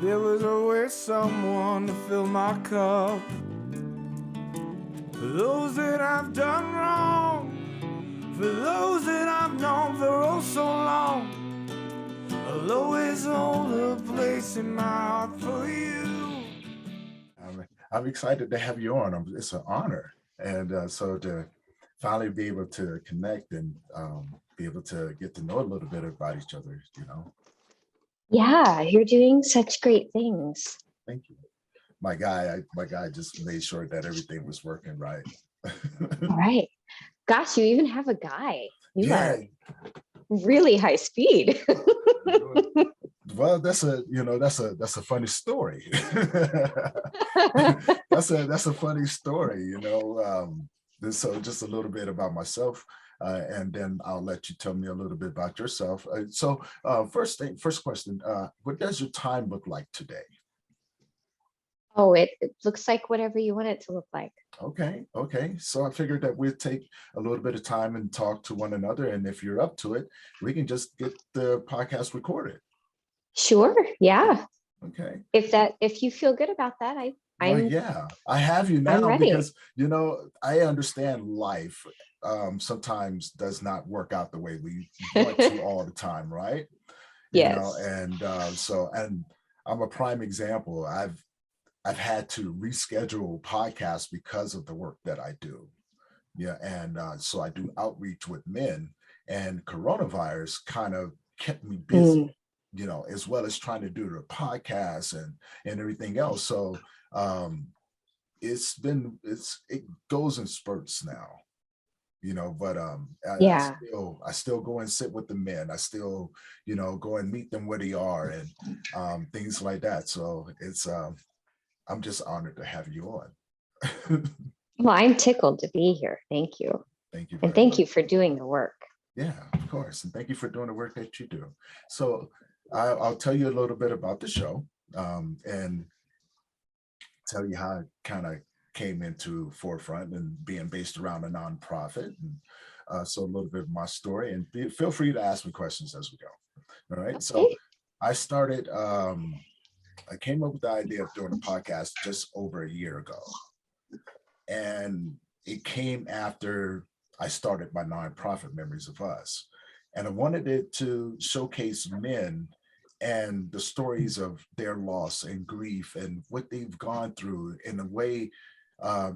There was always someone to fill my cup. For those that I've done wrong, for those that I've known for oh so long, I'll always hold a place in my heart for you. I'm excited to have you on. It's an honor. And so to finally be able to connect and be able to get to know a little bit about each other, Yeah, you're doing such great things. Thank you. My guy just made sure that everything was working right. All right. Gosh, you even have a guy. You Yeah. are really high speed. Well, that's a funny story. That's a funny story, so just a little bit about myself, and then I'll let you tell me a little bit about yourself. First question, what does your time look like today? Oh, it looks like whatever you want it to look like. Okay. So I figured that we'd take a little bit of time and talk to one another, and if you're up to it, we can just get the podcast recorded. Sure. Yeah. Okay. If you feel good about that, Well, I'm yeah, I have you I'm now ready. because I understand life sometimes does not work out the way we want to all the time, right? Yes. And I'm a prime example. I've had to reschedule podcasts because of the work that I do. Yeah, and so I do outreach with men, and coronavirus kind of kept me busy, Mm. as well as trying to do the podcast and everything else. So um, it goes in spurts now, but Yeah. I still go and sit with the men. I still, go and meet them where they are and things like that. So it's I'm just honored to have you on. Well, I'm tickled to be here. Thank you. Thank you And very thank much. you for doing the work. Yeah, of course. And thank you for doing the work that you do. So I'll tell you a little bit about the show, and tell you how it kind of came into forefront and being based around a nonprofit. And so a little bit of my story, and feel free to ask me questions as we go. All right. So Okay. I started, I came up with the idea of doing a podcast just over a year ago. And it came after I started my nonprofit, Memories of Us. And I wanted it to showcase men and the stories of their loss and grief and what they've gone through in a way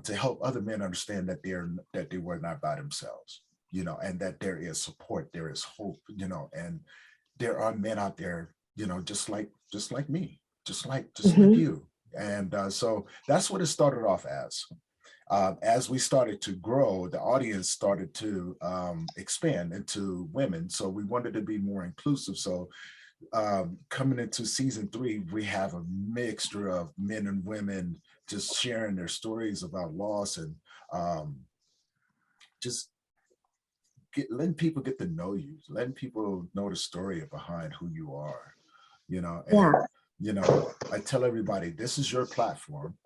to help other men understand that they were not by themselves, and that there is support, there is hope, and there are men out there, just like me, just like Hmm. you. And so that's what it started off as. As we started to grow, the audience started to expand into women. So we wanted to be more inclusive. So coming into season 3, we have a mixture of men and women just sharing their stories about loss and just letting people get to know you, letting people know the story behind who you are, Yeah. and, I tell everybody, this is your platform.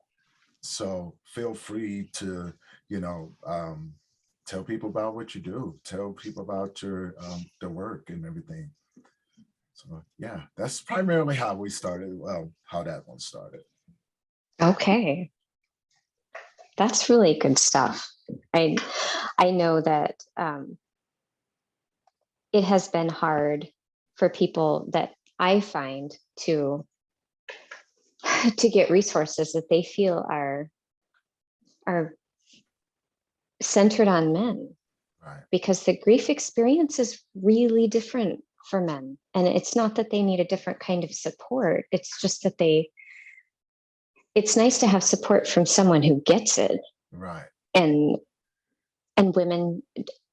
So feel free to, you know, um, tell people about what you do, tell people about your the work and everything. So yeah, that's primarily how we started. Well, how that one started. Okay. That's really good stuff. I I know that it has been hard for people that I find to get resources that they feel are centered on men, Right. because the grief experience is really different for men, and it's not that they need a different kind of support, it's just that it's nice to have support from someone who gets it. Right. and and women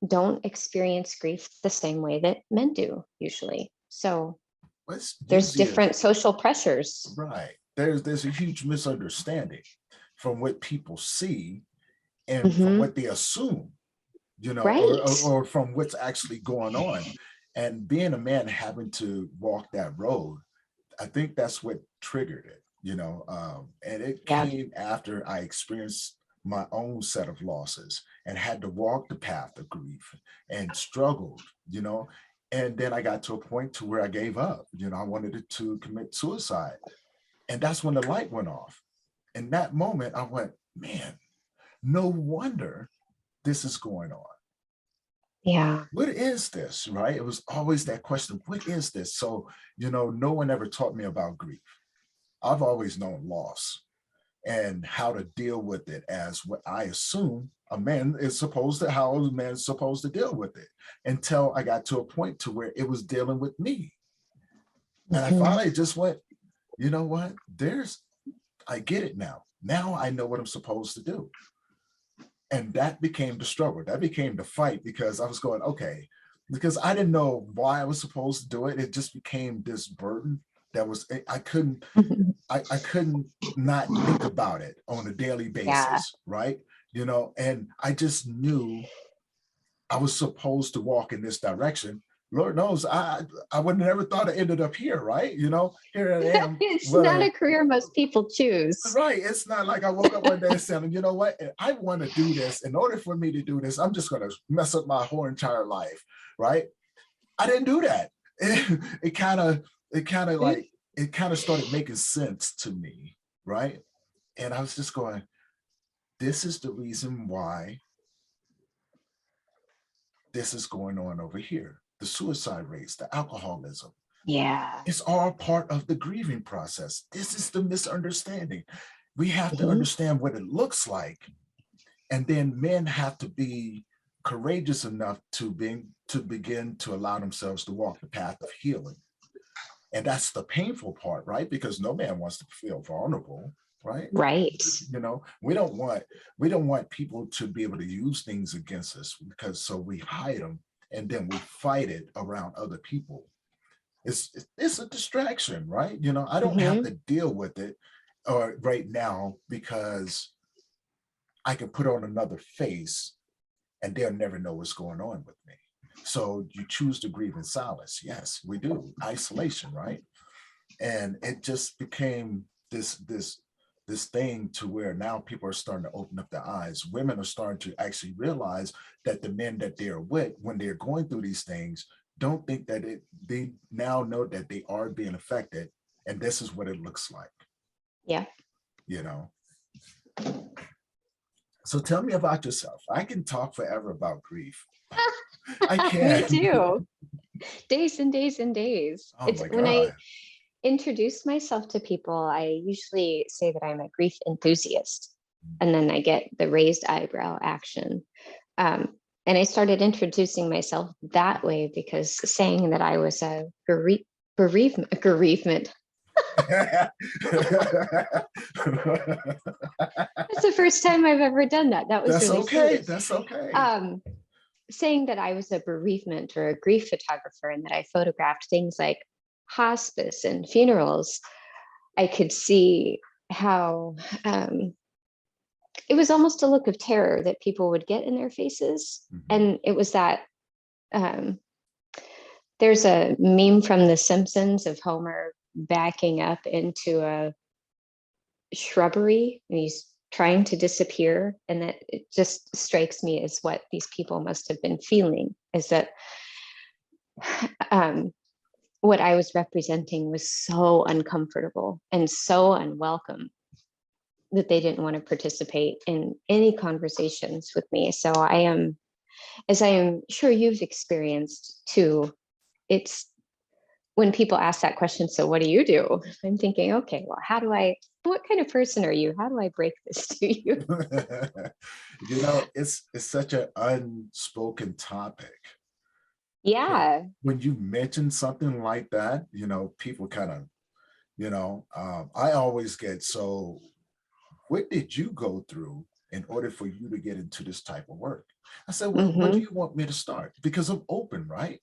don't experience grief the same way that men do usually, so What's there's easier? different social pressures. Right. There's a huge misunderstanding from what people see and from Hmm. what they assume, Right. or from what's actually going on. And being a man having to walk that road, I think that's what triggered it, and it Yeah. came after I experienced my own set of losses and had to walk the path of grief and struggled, and then I got to a point to where I gave up. I wanted to commit suicide. And that's when the light went off. In that moment, I went, man, no wonder this is going on. Yeah. What is this, right? It was always that question, what is this? So, no one ever taught me about grief. I've always known loss and how to deal with it as what I assume a man is supposed to, how a man is supposed to deal with it, until I got to a point to where it was dealing with me. And I finally just went, you know what? I get it now. Now I know what I'm supposed to do. And that became the struggle. That became the fight, because I was going, okay, because I didn't know why I was supposed to do it. It just became this burden that was, I couldn't not think about it on a daily basis, right? And I just knew I was supposed to walk in this direction. Lord knows, I would have never thought I ended up here, right? Here I am. It's not a career most people choose. Right. It's not like I woke up one day and said, you know what? I want to do this. In order for me to do this, I'm just going to mess up my whole entire life, right? I didn't do that. It kind of started making sense to me, right? And I was just going, this is the reason why this is going on over here. The suicide rates, the alcoholism. Yeah. It's all part of the grieving process. This is the misunderstanding. We have to understand what it looks like. And then men have to be courageous enough to begin to allow themselves to walk the path of healing. And that's the painful part, right? Because no man wants to feel vulnerable, right? Right. We don't want people to be able to use things against us, because so we hide them and then we fight it around other people. It's a distraction, right? I don't have to deal with it right now, because I can put on another face and they'll never know what's going on with me. So you choose to grieve in silence. Yes, we do. Isolation, right? And it just became this thing to where now people are starting to open up their eyes. Women are starting to actually realize that the men that they're with, when they're going through these things, don't think that they now know that they are being affected, and this is what it looks like. Yeah. So tell me about yourself. I can talk forever about grief. I can. Me too. Days and days and days. Oh my God. When I introduce myself to people, I usually say that I'm a grief enthusiast, and then I get the raised eyebrow action. And I started introducing myself that way because saying that I was a bereavement. That's the first time I've ever done that. That was really okay. silly. That's okay. Saying that I was a bereavement or a grief photographer, and that I photographed things like hospice and funerals, I could see how it was almost a look of terror that people would get in their faces. And it was that there's a meme from The Simpsons of Homer backing up into a shrubbery and he's trying to disappear. And that it just strikes me as what these people must have been feeling, is that what I was representing was so uncomfortable and so unwelcome that they didn't want to participate in any conversations with me. So I am, as I am sure you've experienced too, it's when people ask that question, so what do you do? I'm thinking, okay, well, what kind of person are you? How do I break this to you? It's such an unspoken topic. Yeah. When you mention something like that, people kind of, I always get, so what did you go through in order for you to get into this type of work? I said, well, where do you want me to start? Because I'm open, right?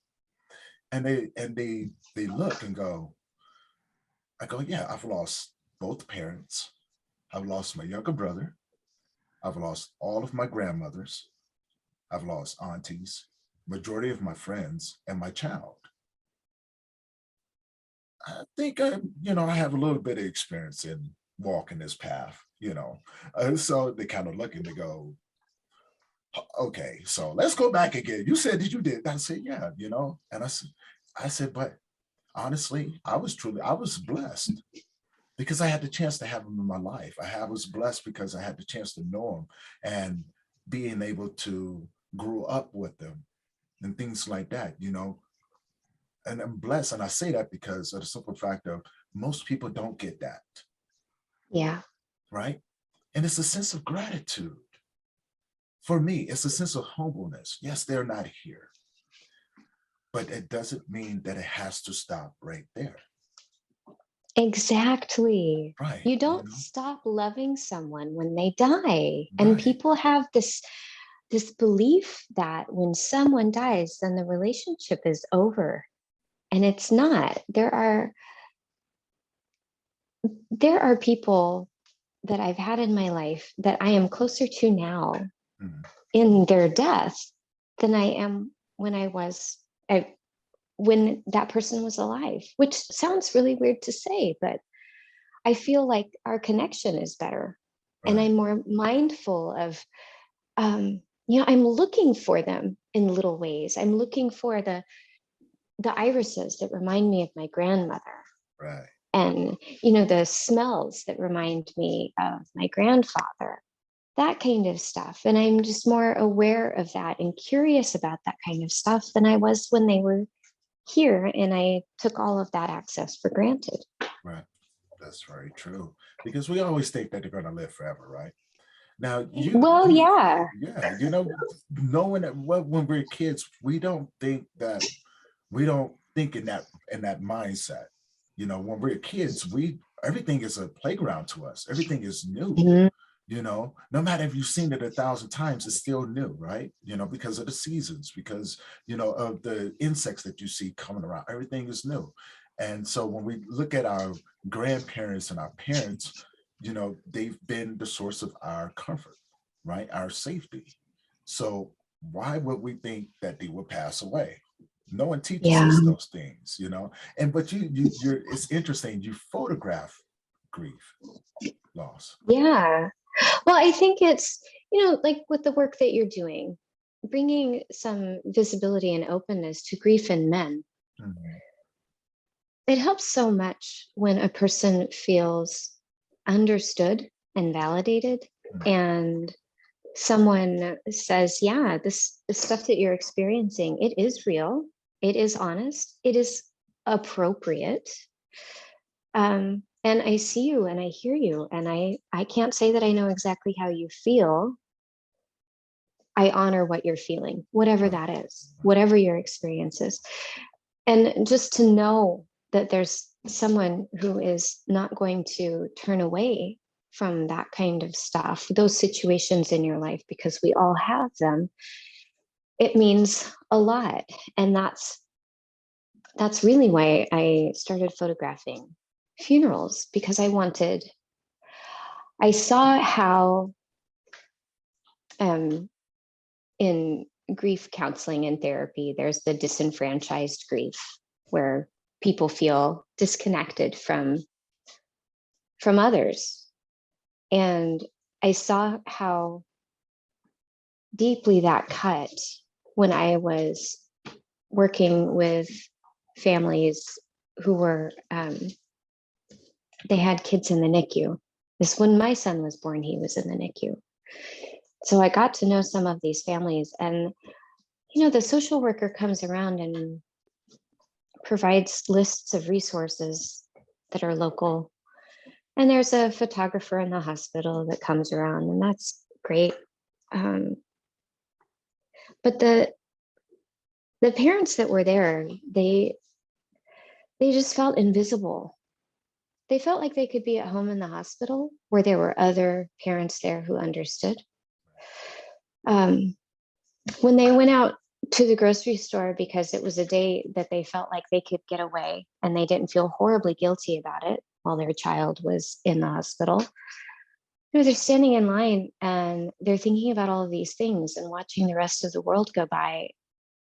And they look and go, I go, yeah, I've lost both parents. I've lost my younger brother. I've lost all of my grandmothers. I've lost aunties, majority of my friends, and my child. I think I have a little bit of experience in walking this path, so they kind of look and they go, okay, so let's go back again. You said that you did. I said, yeah, and I said, but honestly, I was blessed because I had the chance to have them in my life. Was blessed because I had the chance to know them and being able to grow up with them and things like that, you know. And I'm blessed. And I say that because of the simple fact of most people don't get that, Yeah. right? And it's a sense of gratitude. For me, it's a sense of humbleness. Yes, they're not here, but it doesn't mean that it has to stop right there. Exactly. Right. You You don't know, stop loving someone when they die. And right. people have this belief that when someone dies, then the relationship is over. And it's not. There are people that I've had in my life that I am closer to now Mhm. in their death than I am when when that person was alive, which sounds really weird to say, but I feel like our connection is better. And Right. I'm more mindful of, I'm looking for them in little ways. I'm looking for the irises that remind me of my grandmother, Right. and the smells that remind me of my grandfather, that kind of stuff. And I'm just more aware of that and curious about that kind of stuff than I was when they were here, and I took all of that access for granted. Right. That's very true. Because we always think that they're going to live forever, right? Now, Well, yeah. yeah, you know, knowing that when we're kids, we don't think in that mindset. You know, when we're kids, everything is a playground to us. Everything is new. Mhm. You know, no matter if you've seen it 1,000 times, it's still new, right? You know, because of the seasons, because of the insects that you see coming around. Everything is new. And so when we look at our grandparents and our parents, they've been the source of our comfort, right? Our safety. So why would we think that they will pass away? No one teaches Yeah. us those things, And but you're it's interesting. You photograph grief, loss. Yeah. Well, I think it's, like with the work that you're doing, bringing some visibility and openness to grief in men. Mhm. It helps so much when a person feels understood and validated, Mhm. and someone says, yeah, this stuff that you're experiencing, it is real, it is honest, it is appropriate. And I see you and I hear you, and I can't say that I know exactly how you feel. I honor what you're feeling, whatever Right. that is, whatever your experience is. And just to know that there's someone who is not going to turn away from that kind of stuff, those situations in your life, because we all have them, it means a lot. And that's really why I started photographing funerals, because I saw how in grief counseling and therapy, there's the disenfranchised grief, where people feel disconnected from others. And I saw how deeply that cut when I was working with families who were, they had kids in the NICU. This, when my son was born, he was in the NICU. So I got to know some of these families, and the social worker comes around and provides lists of resources that are local. And there's a photographer in the hospital that comes around, and that's great. Um, but the parents that were there, they just felt invisible. They felt like they could be at home in the hospital where there were other parents there who understood. Um, when they went out to the grocery store, because it was a day that they felt like they could get away and they didn't feel horribly guilty about it while their child was in the hospital, they're standing in line and they're thinking about all of these things and watching the rest of the world go by,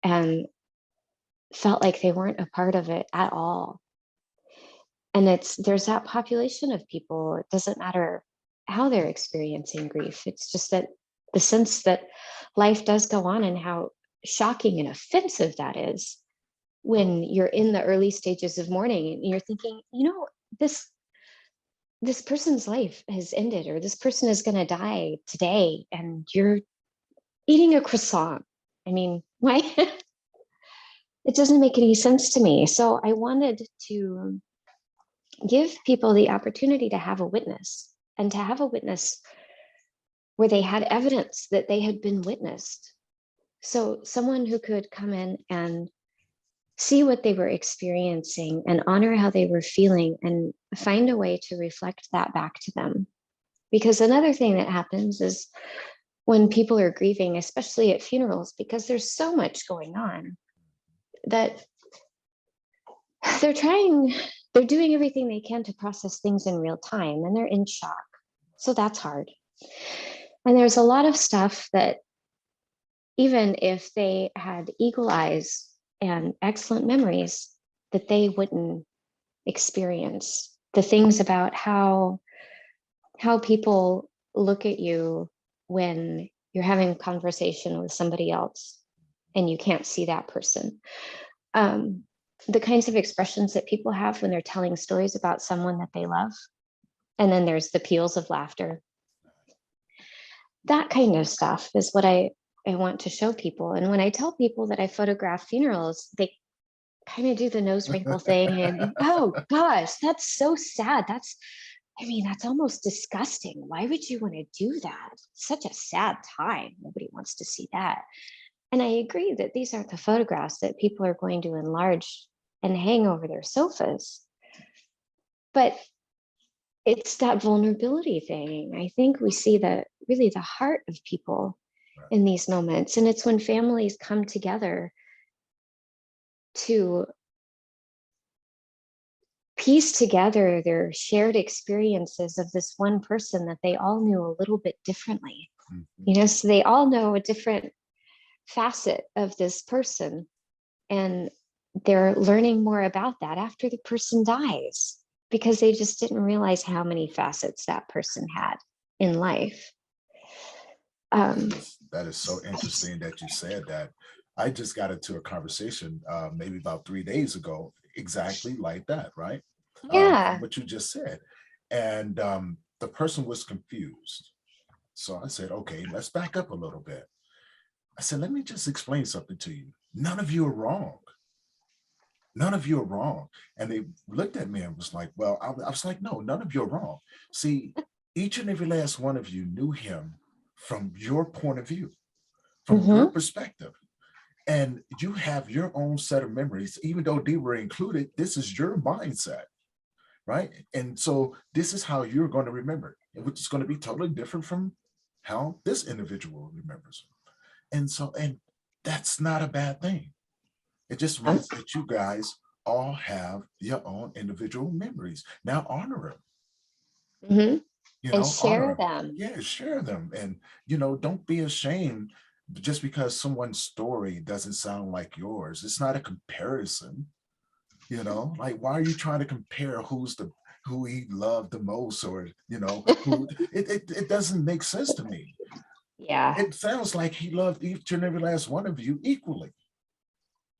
and felt like they weren't a part of it at all. And there's that population of people. It doesn't matter how they're experiencing grief. It's just that the sense that life does go on, and how shocking and offensive that is when you're in the early stages of mourning and you're thinking, this this person's life has ended, or this person is going to die today, and you're eating a croissant. I mean, why? It doesn't make any sense to me. So I wanted to give people the opportunity to have a witness, and to have a witness where they had evidence that they had been witnessed. So someone who could come in and see what they were experiencing and honor how they were feeling and find a way to reflect that back to them. Because another thing that happens is when people are grieving, especially at funerals, because there's so much going on, that they're doing everything they can to process things in real time, and they're in shock. So that's hard. And there's a lot of stuff that, even if they had eagle eyes and excellent memories, that they wouldn't experience. The things about how people look at you when you're having a conversation with somebody else and you can't see that person. The kinds of expressions that people have when they're telling stories about someone that they love. And then there's the peals of laughter. That kind of stuff is what I want to show people. And when I tell people that I photograph funerals, they kind of do the nose wrinkle thing and, oh gosh, that's so sad. That's almost disgusting. Why would you want to do that? Such a sad time. Nobody wants to see that. And I agree that these aren't the photographs that people are going to enlarge and hang over their sofas. But it's that vulnerability thing. I think we see really the heart of people in these moments. And it's when families come together to piece together their shared experiences of this one person that they all knew a little bit differently. So they all know a different facet of this person, and they're learning more about that after the person dies, because they just didn't realize how many facets that person had in life. That is so interesting that you said that. I just got into a conversation maybe about 3 days ago, exactly like that, right? Yeah. What you just said. And the person was confused. So I said, okay, let's back up a little bit. I said, let me just explain something to you. None of you are wrong. None of you are wrong. And they looked at me and was like, well, I was like, no, none of you are wrong. See, each and every last one of you knew him from your point of view, from your perspective. And you have your own set of memories, even though they were included. This is your mindset, right? And so this is how you're going to remember it, which is going to be totally different from how this individual remembers. And that's not a bad thing. It just means that you guys all have your own individual memories. Now honor them. And Honor share them. them. Yeah, share them. And don't be ashamed just because someone's story doesn't sound like yours. It's not a comparison. Like, why are you trying to compare who he loved the most, or who it doesn't make sense to me. Yeah. It sounds like he loved each and every last one of you equally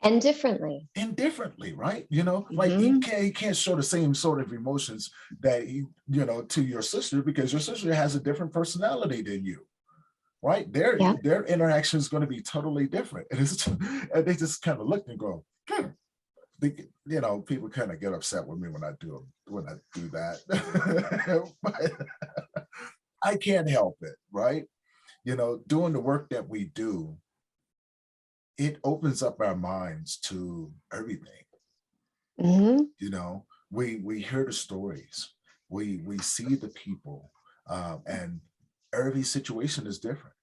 And differently. and differently, right? Like he can't show the same sort of emotions that he, to your sister, because your sister has a different personality than you, right? Their interaction is going to be totally different. And they just kind of look and go, people kind of get upset with me when I do that. But I can't help it, right? Doing the work that we do, it opens up our minds to everything. We hear the stories, we see the people, and every situation is different.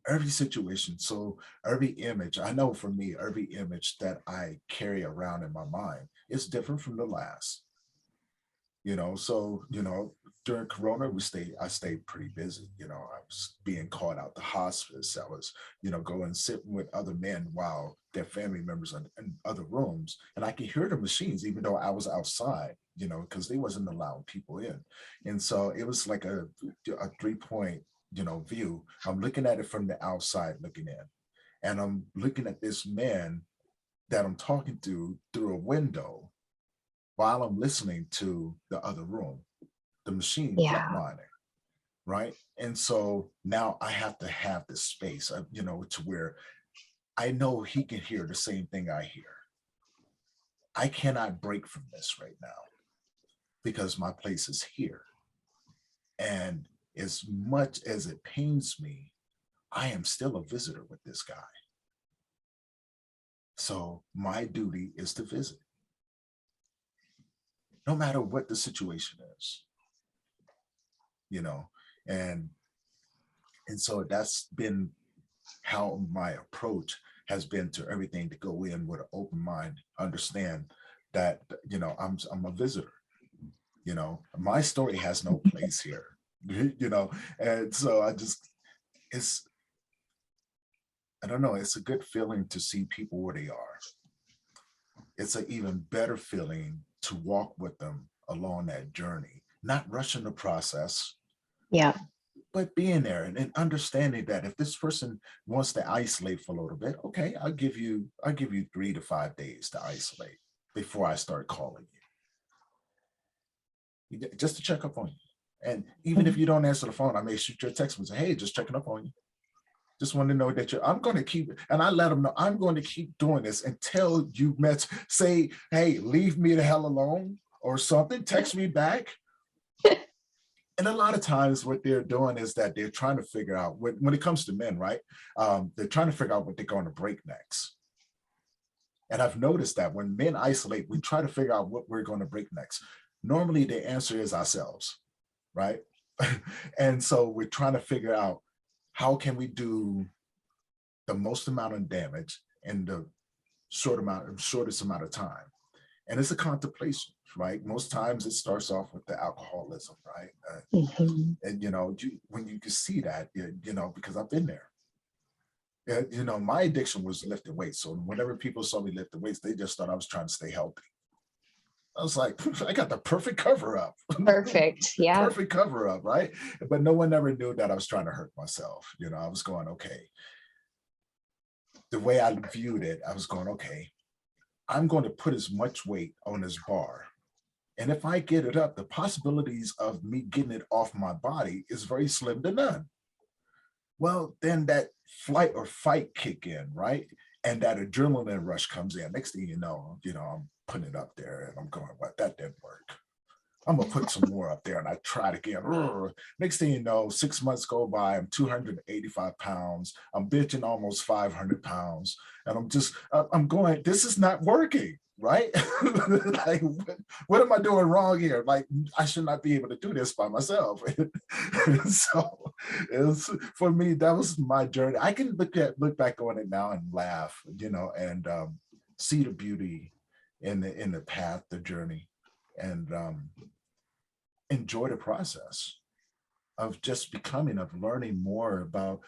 Every situation. So every image, I know for me, every image that I carry around in my mind is different from the last. So during Corona, I stayed pretty busy. I was being called out to hospice. I was going sitting with other men while their family members are in other rooms, and I could hear the machines even though I was outside, because they wasn't allowing people in. And so it was like a 3-point view. I'm looking at it from the outside looking in, and I'm looking at this man that I'm talking to through a window while I'm listening to the other room. the machine Yeah. flatlining, right? And so now I have to have this space, to where I know he can hear the same thing I hear. I cannot break from this right now because my place is here. And as much as it pains me, I am still a visitor with this guy. So my duty is to visit, no matter what the situation is, and so that's been how my approach has been to everything, to go in with an open mind, understand that, I'm a visitor, my story has no place here, and so I don't know, it's a good feeling to see people where they are. It's an even better feeling to walk with them along that journey, not rushing the process, Yeah. but being there and understanding that if this person wants to isolate for a little bit, okay, I'll give you 3 to 5 days to isolate before I start calling you, just to check up on you. And even if you don't answer the phone, I may shoot you a text and say, hey, just checking up on you. Just want to know that I'm going to keep, and I let them know I'm going to keep doing this until you say, hey, leave me the hell alone or something, text me back. And a lot of times what they're doing is that they're trying to figure out, when it comes to men, right? They're trying to figure out what they're going to break next. And I've noticed that when men isolate, we try to figure out what we're going to break next. Normally the answer is ourselves, right? And so we're trying to figure out, how can we do the most amount of damage in the shortest amount of time? And it's a contemplation, right? Most times it starts off with the alcoholism, right? And when you can see that, because I've been there. My addiction was lifting weights. So whenever people saw me lifting weights, they just thought I was trying to stay healthy. I was like, I got the perfect cover up. Perfect. Yeah. Perfect cover up, right? But no one ever knew that I was trying to hurt myself. I was going, okay. The way I viewed it, I was going, okay, I'm going to put as much weight on this bar. And if I get it up, the possibilities of me getting it off my body is very slim to none. Well, then that flight or fight kick in, right? And that adrenaline rush comes in. Next thing you know, I'm putting it up there and I'm going, what, that didn't work. I'm gonna put some more up there, and I tried again. Next thing you know, 6 months go by, I'm 285 pounds. I'm benching almost 500 pounds. And I'm going, this is not working, right? Like, what am I doing wrong here? Like, I should not be able to do this by myself. So for me, that was my journey. I can look back on it now and laugh, and see the beauty in the path, the journey, and enjoy the process of just becoming, of learning more about,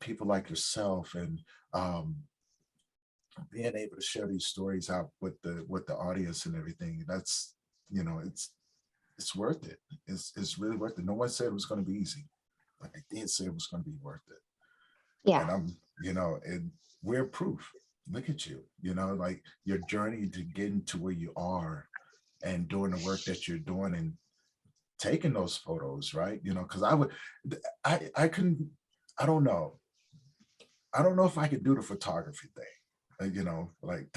people like yourself, and being able to share these stories out with the audience and everything. That's, it's worth it. It's really worth it. No one said it was going to be easy, but they did say it was going to be worth it. Yeah. And and we're proof. Look at you, like your journey to getting to where you are and doing the work that you're doing and taking those photos, right? Because I couldn't, I don't know if I could do the photography thing, like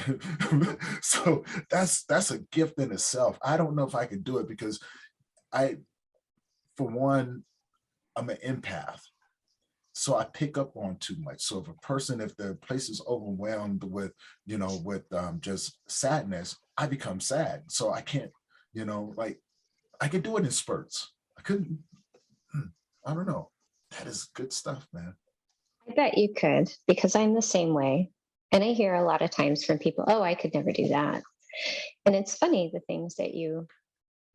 so that's a gift in itself. I don't know if I could do it because for one, I'm an empath, so I pick up on too much. So if the place is overwhelmed with just sadness, I become sad. So I can't, like, I could do it in spurts. I couldn't, I don't know. That is good stuff, man. I bet you could, because I'm the same way. And I hear a lot of times from people, oh, I could never do that. And it's funny, the things that you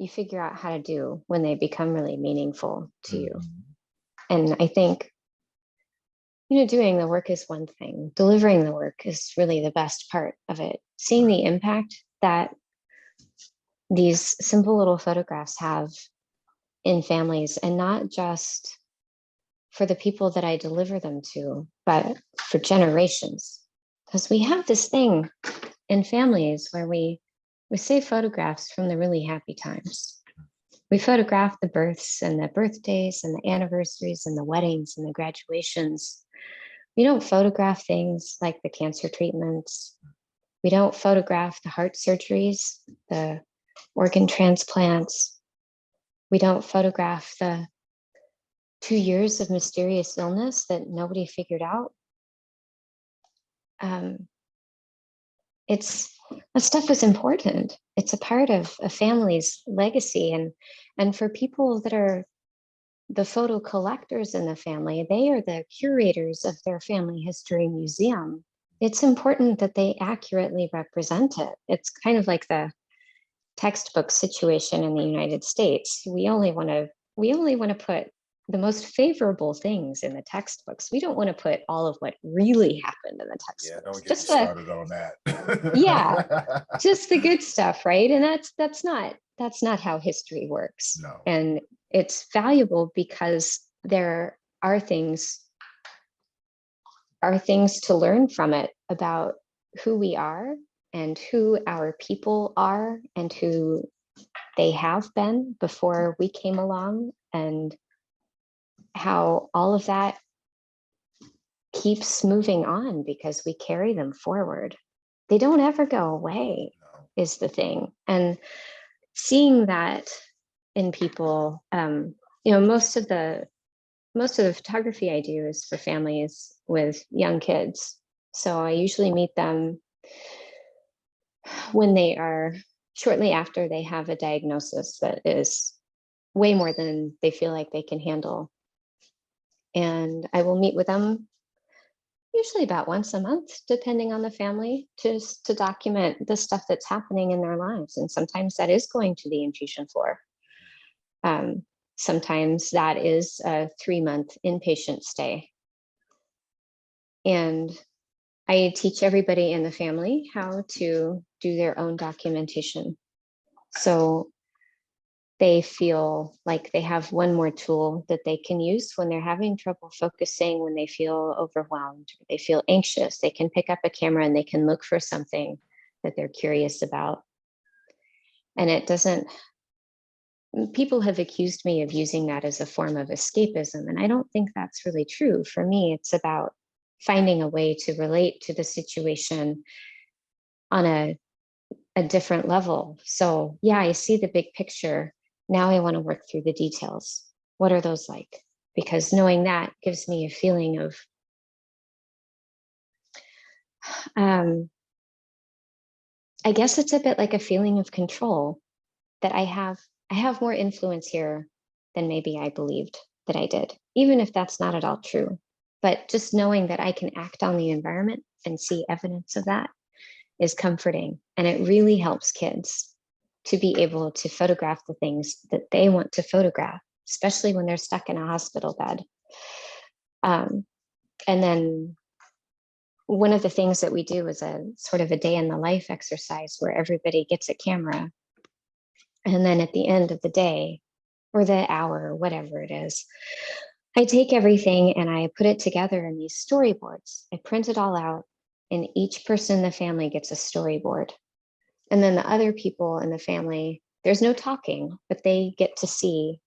figure out how to do when they become really meaningful to you. And I think, doing the work is one thing. Delivering the work is really the best part of it. Seeing the impact that these simple little photographs have in families, and not just for the people that I deliver them to, but for generations. Because we have this thing in families where we save photographs from the really happy times. We photograph the births and the birthdays and the anniversaries and the weddings and the graduations. We don't photograph things like the cancer treatments. We don't photograph the heart surgeries, the organ transplants. We don't photograph the 2 years of mysterious illness that nobody figured out. That stuff is important. It's a part of a family's legacy. And for people that are the photo collectors in the family, they are the curators of their family history museum. It's important that they accurately represent it. It's kind of like the textbook situation in the United States. We only want to put the most favorable things in the textbooks. We don't want to put all of what really happened in the textbooks. Yeah, don't get me started on that. Yeah, just the good stuff, right? And that's not how history works. No. And it's valuable because there are things to learn from it about who we are and who our people are and who they have been before we came along, and how all of that keeps moving on because we carry them forward. They don't ever go away, is the thing. And seeing that in people, most of the photography I do is for families with young kids. So I usually meet them when they are shortly after they have a diagnosis that is way more than they feel like they can handle. And I will meet with them usually about once a month, depending on the family, just to document the stuff that's happening in their lives. And sometimes that is going to the infusion floor. Sometimes that is a 3-month inpatient stay. And I teach everybody in the family how to do their own documentation. So they feel like they have one more tool that they can use when they're having trouble focusing, when they feel overwhelmed, they feel anxious. They can pick up a camera and they can look for something that they're curious about. And it doesn't, people have accused me of using that as a form of escapism, and I don't think that's really true. For me, it's about finding a way to relate to the situation on a different level. So yeah, I see the big picture. Now I want to work through the details. What are those like? Because knowing that gives me a feeling of I guess it's a bit like a feeling of control, that I have more influence here than maybe I believed that I did, even if that's not at all true. But just knowing that I can act on the environment and see evidence of that is comforting. And it really helps kids to be able to photograph the things that they want to photograph, especially when they're stuck in a hospital bed. And then one of the things that we do is a sort of a day in the life exercise where everybody gets a camera. And then at the end of the day, or the hour, or whatever it is, I take everything and I put it together in these storyboards. I print it all out, and each person in the family gets a storyboard. And then the other people in the family, there's no talking, but they get to see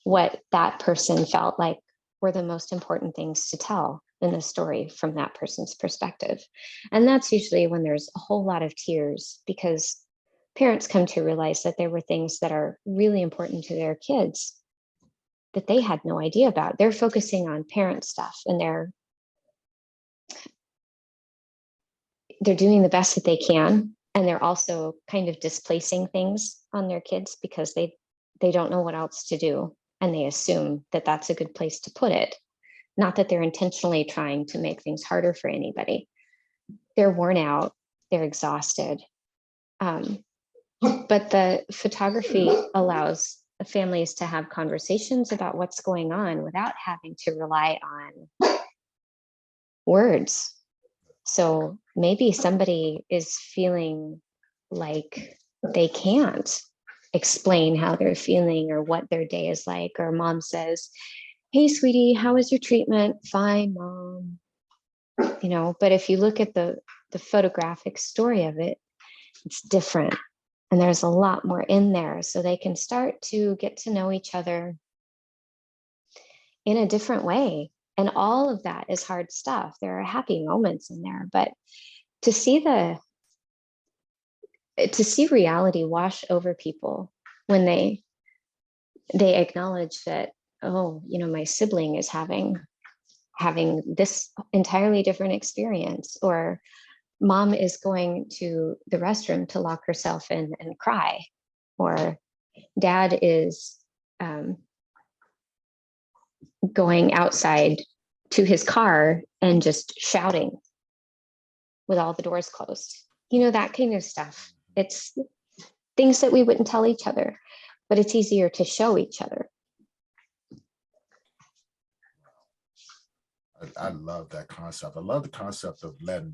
what that person felt like were the most important things to tell in the story from that person's perspective. And that's usually when there's a whole lot of tears, because parents come to realize that there were things that are really important to their kids that they had no idea about. They're focusing on parent stuff, and they're doing the best that they can. And they're also kind of displacing things on their kids because they don't know what else to do. And they assume that that's a good place to put it. Not that they're intentionally trying to make things harder for anybody. They're worn out, they're exhausted. But the photography allows families to have conversations about what's going on without having to rely on words. So maybe somebody is feeling like they can't explain how they're feeling or what their day is like, or mom says, "Hey, sweetie, how was your treatment?" "Fine, mom." But if you look at the photographic story of it, it's different. And there's a lot more in there. So they can start to get to know each other in a different way. And all of that is hard stuff. There are happy moments in there, but to see reality wash over people when they acknowledge that, oh, my sibling is having this entirely different experience, or mom is going to the restroom to lock herself in and cry, or dad is going outside to his car and just shouting with all the doors closed. That kind of stuff. It's things that we wouldn't tell each other, but it's easier to show each other. I love that concept. I love the concept of letting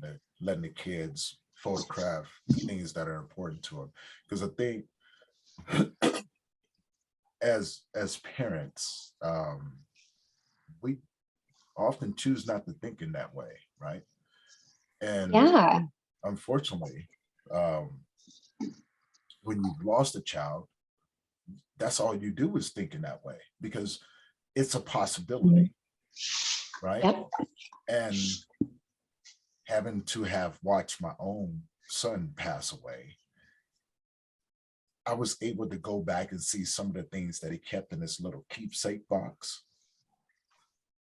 the kids photograph the things that are important to them. Because I think as parents, we often choose not to think in that way, right? And Yeah. unfortunately, when you've lost a child, that's all you do is think in that way, because it's a possibility, right? Yep. And having to have watched my own son pass away, I was able to go back and see some of the things that he kept in this little keepsake box.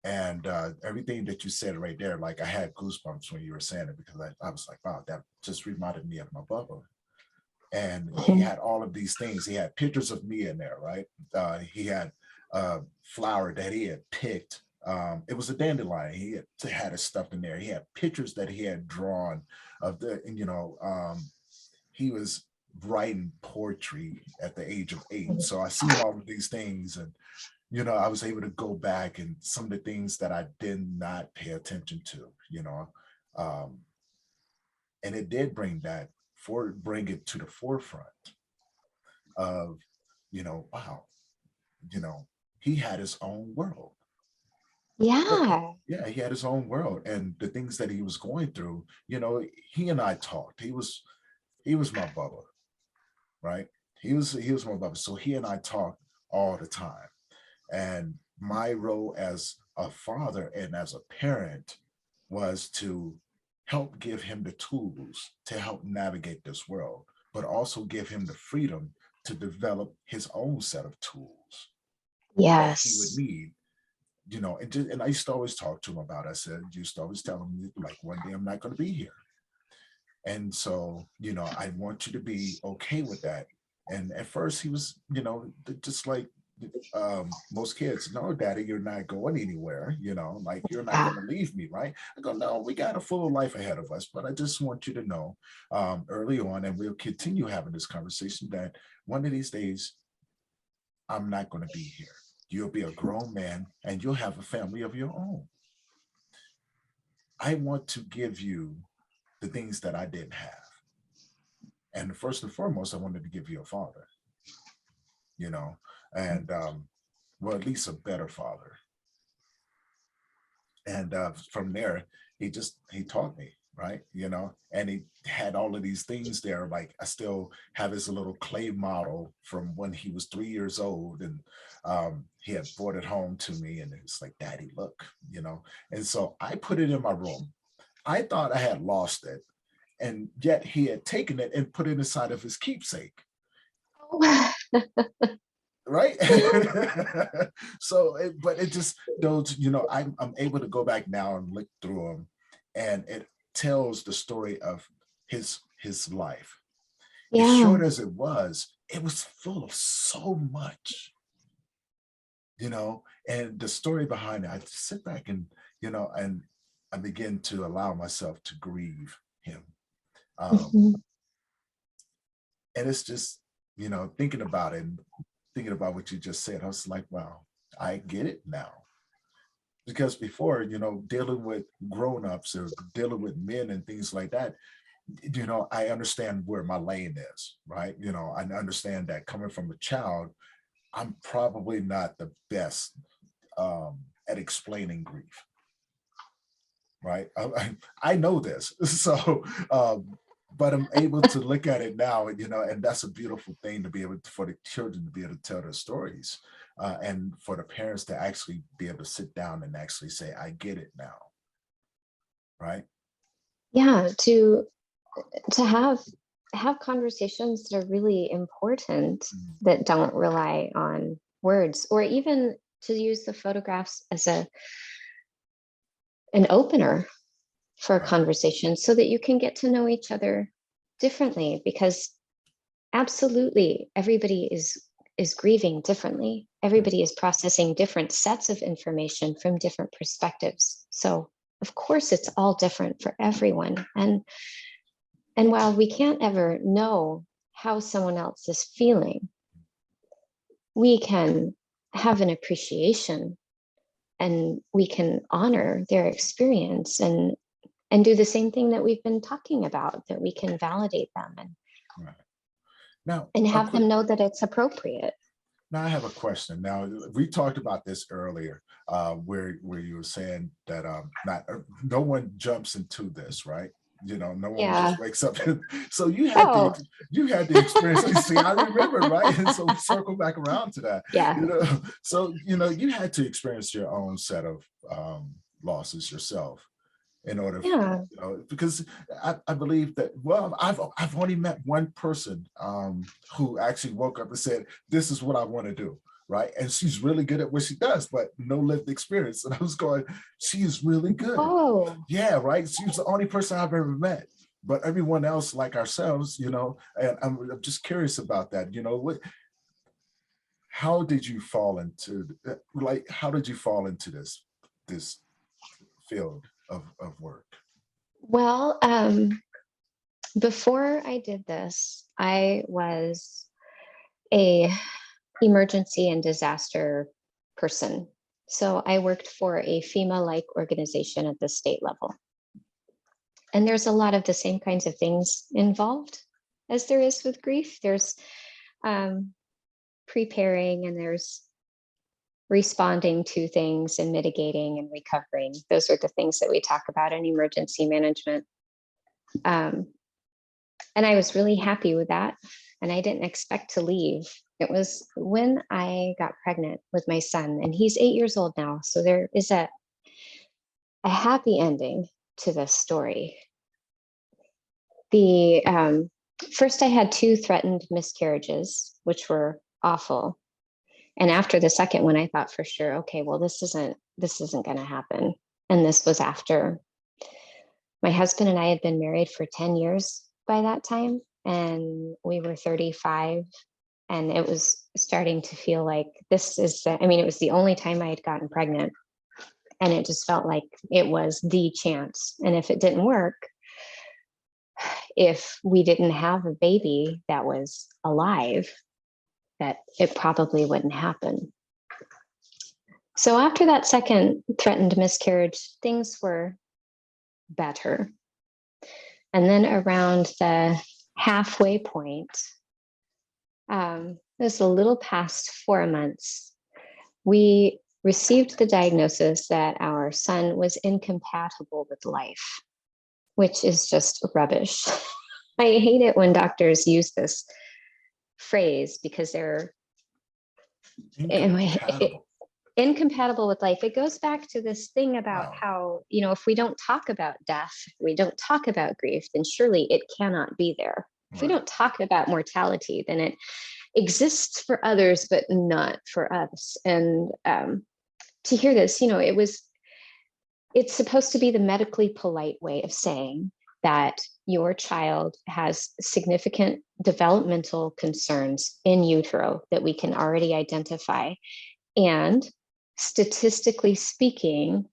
And everything that you said right there, like I had goosebumps when you were saying it, because I was like, wow, that just reminded me of my Bubba. And he had all of these things. He had pictures of me in there, right? He had a flower that he had picked. It was a dandelion. He had his stuff in there. He had pictures that he had drawn of he was writing poetry at the age of 8. So I seen all of these things, and I was able to go back and some of the things that I did not pay attention to, and it did bring it to the forefront of, wow, he had his own world. Yeah. Yeah, he had his own world, and the things that he was going through, he and I talked. He was my Bubba, right? He was my Bubba. So he and I talked all the time. And my role as a father and as a parent was to help give him the tools to help navigate this world, but also give him the freedom to develop his own set of tools that he would Yes. need. And I used to always talk to him about it. I said, used to always tell him, like, one day I'm not going to be here. And so, I want you to be okay with that. And at first he was, just like most kids, no, daddy, you're not going anywhere, like, you're not going to leave me, right? I go, no, we got a full life ahead of us, but I just want you to know early on, and we'll continue having this conversation, that one of these days I'm not going to be here. You'll be a grown man and you'll have a family of your own. I want to give you the things that I didn't have. And first and foremost, I wanted to give you a father, and well, at least a better father. And from there, he taught me, right? And he had all of these things there. Like, I still have his little clay model from when he was 3 years old, and he had brought it home to me, and it's like, daddy, look, and so I put it in my room. I thought I had lost it, and yet he had taken it and put it inside of his keepsake. Right. So, but it just, those, I'm able to go back now and look through them, and it tells the story of his life. Yeah. As short as it was full of so much, and the story behind it. I sit back and, and I begin to allow myself to grieve him. And it's just, thinking about it, and thinking about what you just said, I was like, wow, I get it now. Because before, dealing with grown-ups or dealing with men and things like that, I understand where my lane is, right? I understand that coming from a child, I'm probably not the best at explaining grief, right? I know this. So but I'm able to look at it now, and and that's a beautiful thing to be able to, for the children to be able to tell their stories, and for the parents to actually be able to sit down and actually say, "I get it now," right? Yeah, to have conversations that are really important, Mhm. that don't rely on words, or even to use the photographs as an opener for a Right. conversation, so that you can get to know each other differently, because absolutely everybody is grieving differently. Mhm. Everybody is processing different sets of information from different perspectives. So of course it's all different for everyone. And while we can't ever know how someone else is feeling, we can have an appreciation, and we can honor their experience, and do the same thing that we've been talking about, that we can validate them, Right. Now, and a have quick them know that it's appropriate. Now I have a question. Now we talked about this earlier, where you were saying that not no one jumps into this, right? No one Yeah. just wakes up. So you had Oh, the experience. You see, I remember, right? And so we circle back around to that. yeah. So you had to experience your own set of losses yourself in order, Yeah. because I believe that, well, I've only met one person who actually woke up and said, this is what I want to do, right? And she's really good at what she does, but no lived experience. And I was going, she is really good. Oh, Yeah, right. She was the only person I've ever met. But everyone else, like ourselves, and I'm just curious about that. How did you fall into, how did you fall into this field of work? well, before I did this, I was a emergency and disaster person. So I worked for a FEMA-like organization at the state level. And there's a lot of the same kinds of things involved as there is with grief. There's um, preparing, and there's responding to things, and mitigating and recovering. Those are the things that we talk about in emergency management. Um, and I was really happy with that. And I didn't expect to leave. It was when I got pregnant with my son, and he's 8 years old now. So there is a happy ending to this story. The first, I had 2 threatened miscarriages, which were awful. And after the second one, I thought for sure, okay, well, this isn't going to happen. And this was after my husband and I had been married for 10 years by that time, and we were 35. And it was starting to feel like it was the only time I had gotten pregnant. And it just felt like it was the chance. And if it didn't work, if we didn't have a baby that was alive, that it probably wouldn't happen. So after that second threatened miscarriage, things were better. And then around the halfway point, it was a little past 4 months, we received the diagnosis that our son was incompatible with life, which is just rubbish. I hate it when doctors use this phrase, because they're Incompatible. incompatible with life. It goes back to this thing about Wow. how, if we don't talk about death, if we don't talk about grief, then surely it cannot be there. If we Right. don't talk about mortality, then it exists for others, but not for us. And to hear this, it's supposed to be the medically polite way of saying that your child has significant developmental concerns in utero that we can already identify. And statistically speaking,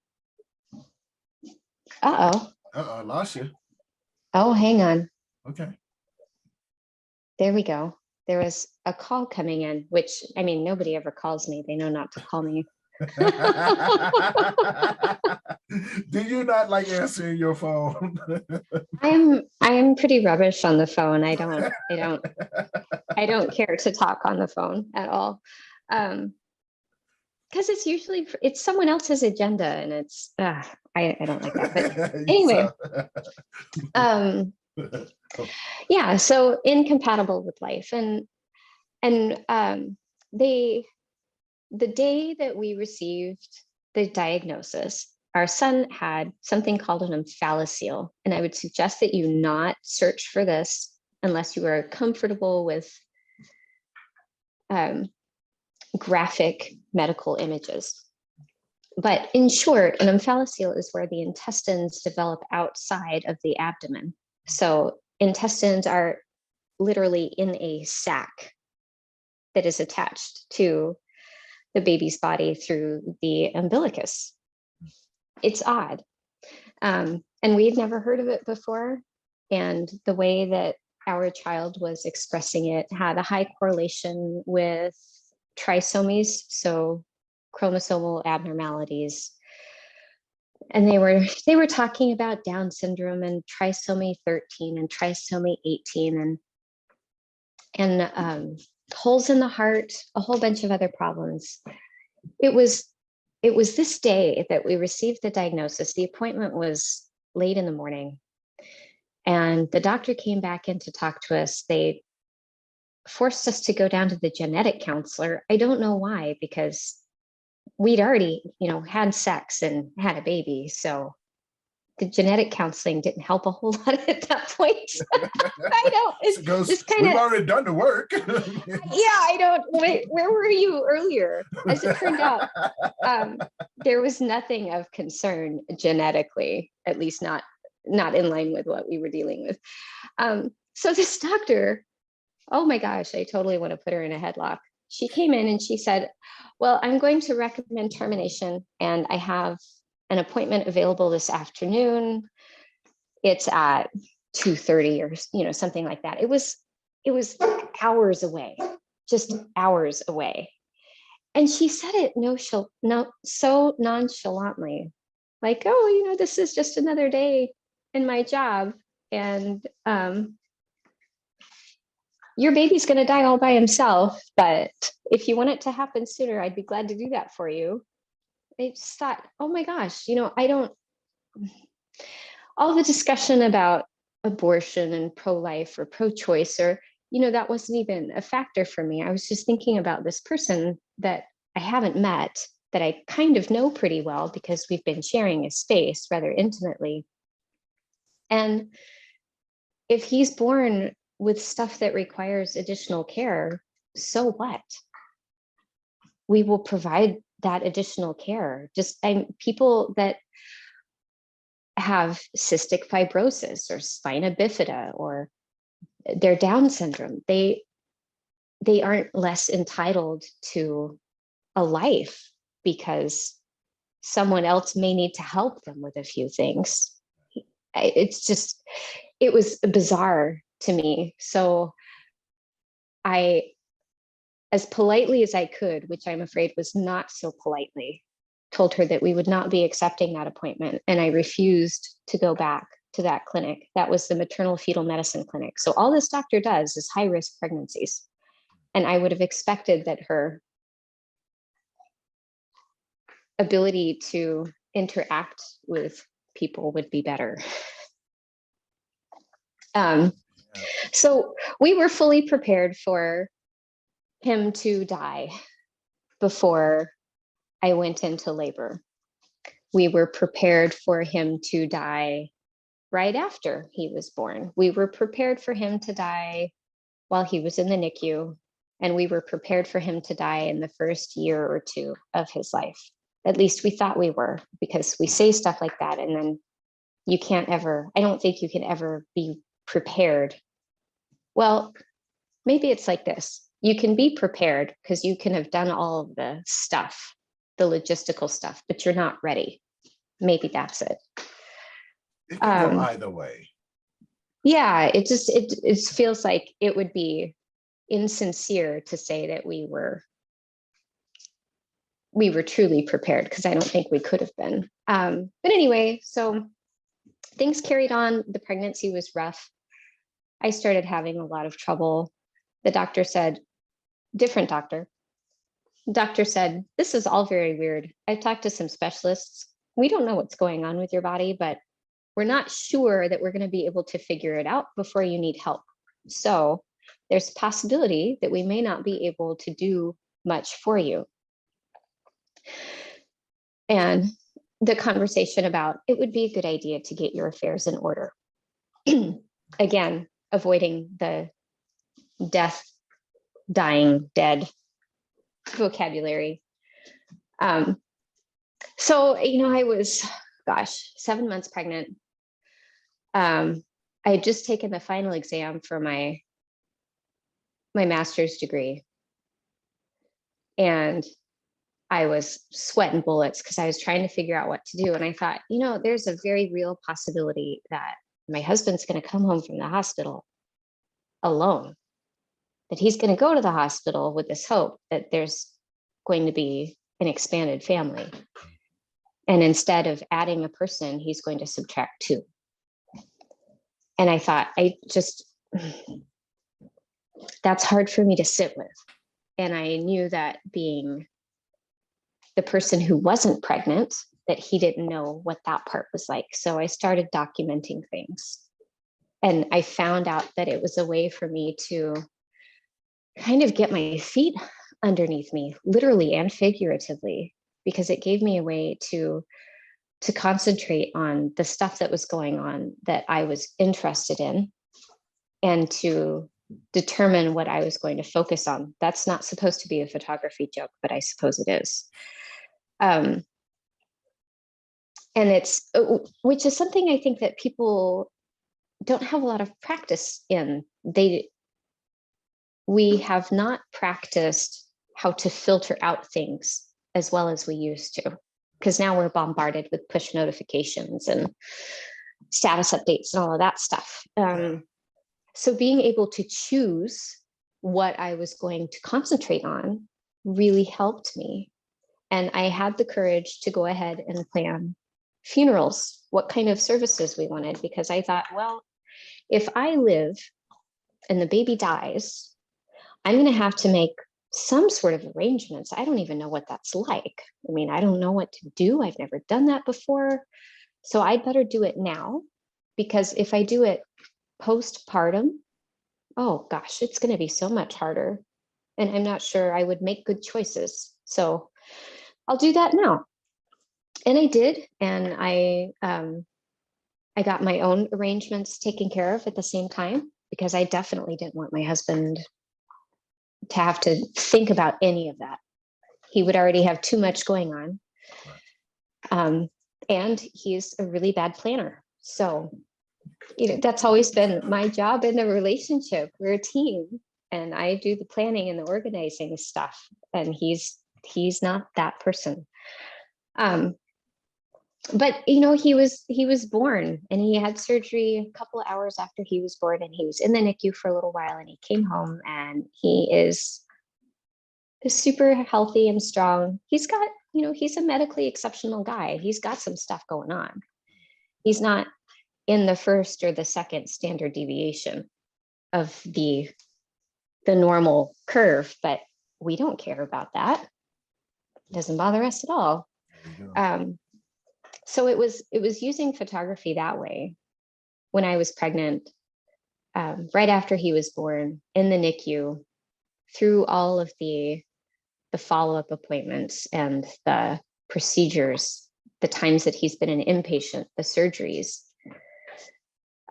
I lost you. oh, hang on. Okay. There we go. There was a call coming in, which, nobody ever calls me. They know not to call me. Do you not like answering your phone? I'm pretty rubbish on the phone. I don't care to talk on the phone at all. Because it's someone else's agenda, and I don't like that. But anyway, So- um, Oh, Yeah, so incompatible with life. And they the day that we received the diagnosis, our son had something called an omphalocele. And I would suggest that you not search for this unless you are comfortable with graphic medical images. But in short, an omphalocele is where the intestines develop outside of the abdomen. So intestines are literally in a sac that is attached to the baby's body through the umbilicus. It's odd. And we had never heard of it before. And the way that our child was expressing it had a high correlation with trisomies, so chromosomal abnormalities. And they were talking about Down syndrome and trisomy 13 and trisomy 18 and holes in the heart, a whole bunch of other problems. It was this day that we received the diagnosis. The appointment was late in the morning, and the doctor came back in to talk to us. They forced us to go down to the genetic counselor. I don't know why, because we'd already, had sex and had a baby. So the genetic counseling didn't help a whole lot at that point. I know. It's kind we've of already done the work. yeah, I don't wait, where were you earlier? As it turned out, there was nothing of concern genetically, at least not in line with what we were dealing with. So this doctor, oh my gosh, I totally want to put her in a headlock. She came in and she said, well, I'm going to recommend termination, and I have an appointment available this afternoon. It's at 2:30 or something like that. It was hours away, just hours away. And she said it so nonchalantly, like, oh, this is just another day in my job, and your baby's going to die all by himself, but if you want it to happen sooner, I'd be glad to do that for you. I just thought, oh my gosh, all the discussion about abortion and pro-life or pro-choice, or that wasn't even a factor for me. I was just thinking about this person that I haven't met, that I kind of know pretty well because we've been sharing a space rather intimately. And if he's born with stuff that requires additional care, so what? We will provide that additional care. People that have cystic fibrosis or spina bifida or their Down syndrome, they aren't less entitled to a life because someone else may need to help them with a few things. It was bizarre to me. So I, as politely as I could, which I'm afraid was not so politely, told her that we would not be accepting that appointment. And I refused to go back to that clinic. That was the maternal fetal medicine clinic. So all this doctor does is high risk pregnancies. And I would have expected that her ability to interact with people would be better. So we were fully prepared for him to die before I went into labor. We were prepared for him to die right after he was born. We were prepared for him to die while he was in the NICU, and we were prepared for him to die in the first year or two of his life. At least we thought we were, because we say stuff like that and then I don't think you can ever be prepared. Well, maybe it's like this. You can be prepared because you can have done all of the stuff, the logistical stuff, but you're not ready. Maybe that's it. It can go either way. Yeah, it feels like it would be insincere to say that we were truly prepared, because I don't think we could have been. But anyway, so things carried on. The pregnancy was rough. I started having a lot of trouble. The doctor said, different doctor. Doctor said, this is all very weird. I've talked to some specialists. We don't know what's going on with your body, but we're not sure that we're going to be able to figure it out before you need help. So there's a possibility that we may not be able to do much for you. And the conversation about it would be a good idea to get your affairs in order. Again, avoiding the death, dying, dead vocabulary. So, I was, 7 months pregnant. I had just taken the final exam for my master's degree. And I was sweating bullets because I was trying to figure out what to do. And I thought, there's a very real possibility that my husband's going to come home from the hospital alone, that he's going to go to the hospital with this hope that there's going to be an expanded family. And instead of adding a person, he's going to subtract 2. And I thought, that's hard for me to sit with. And I knew that being the person who wasn't pregnant, that he didn't know what that part was like. So I started documenting things. And I found out that it was a way for me to kind of get my feet underneath me, literally and figuratively, because it gave me a way to concentrate on the stuff that was going on that I was interested in, and to determine what I was going to focus on. That's not supposed to be a photography joke, but I suppose it is. And it's, which is something I think that people don't have a lot of practice in. We have not practiced how to filter out things as well as we used to, because now we're bombarded with push notifications and status updates and all of that stuff. So being able to choose what I was going to concentrate on really helped me. And I had the courage to go ahead and plan funerals, what kind of services we wanted, because I thought, well, if I live and the baby dies, I'm going to have to make some sort of arrangements. I don't even know what that's like. I mean, I don't know what to do. I've never done that before. So I'd better do it now, because if I do it postpartum, oh gosh, it's going to be so much harder. And I'm not sure I would make good choices. So I'll do that now. And I did. And I got my own arrangements taken care of at the same time, because I definitely didn't want my husband to have to think about any of that. He would already have too much going on. And he's a really bad planner. So, that's always been my job in the relationship. We're a team, and I do the planning and the organizing stuff. And he's not that person. But he was born, and he had surgery a couple of hours after he was born, and he was in the NICU for a little while, and he came home, and he is super healthy and strong. He's got, he's a medically exceptional guy. He's got some stuff going on. He's not in the first or the second standard deviation of the normal curve, but we don't care about that. It doesn't bother us at all. So it was using photography that way when I was pregnant, right after he was born, in the NICU, through all of the follow-up appointments and the procedures, the times that he's been an inpatient, the surgeries,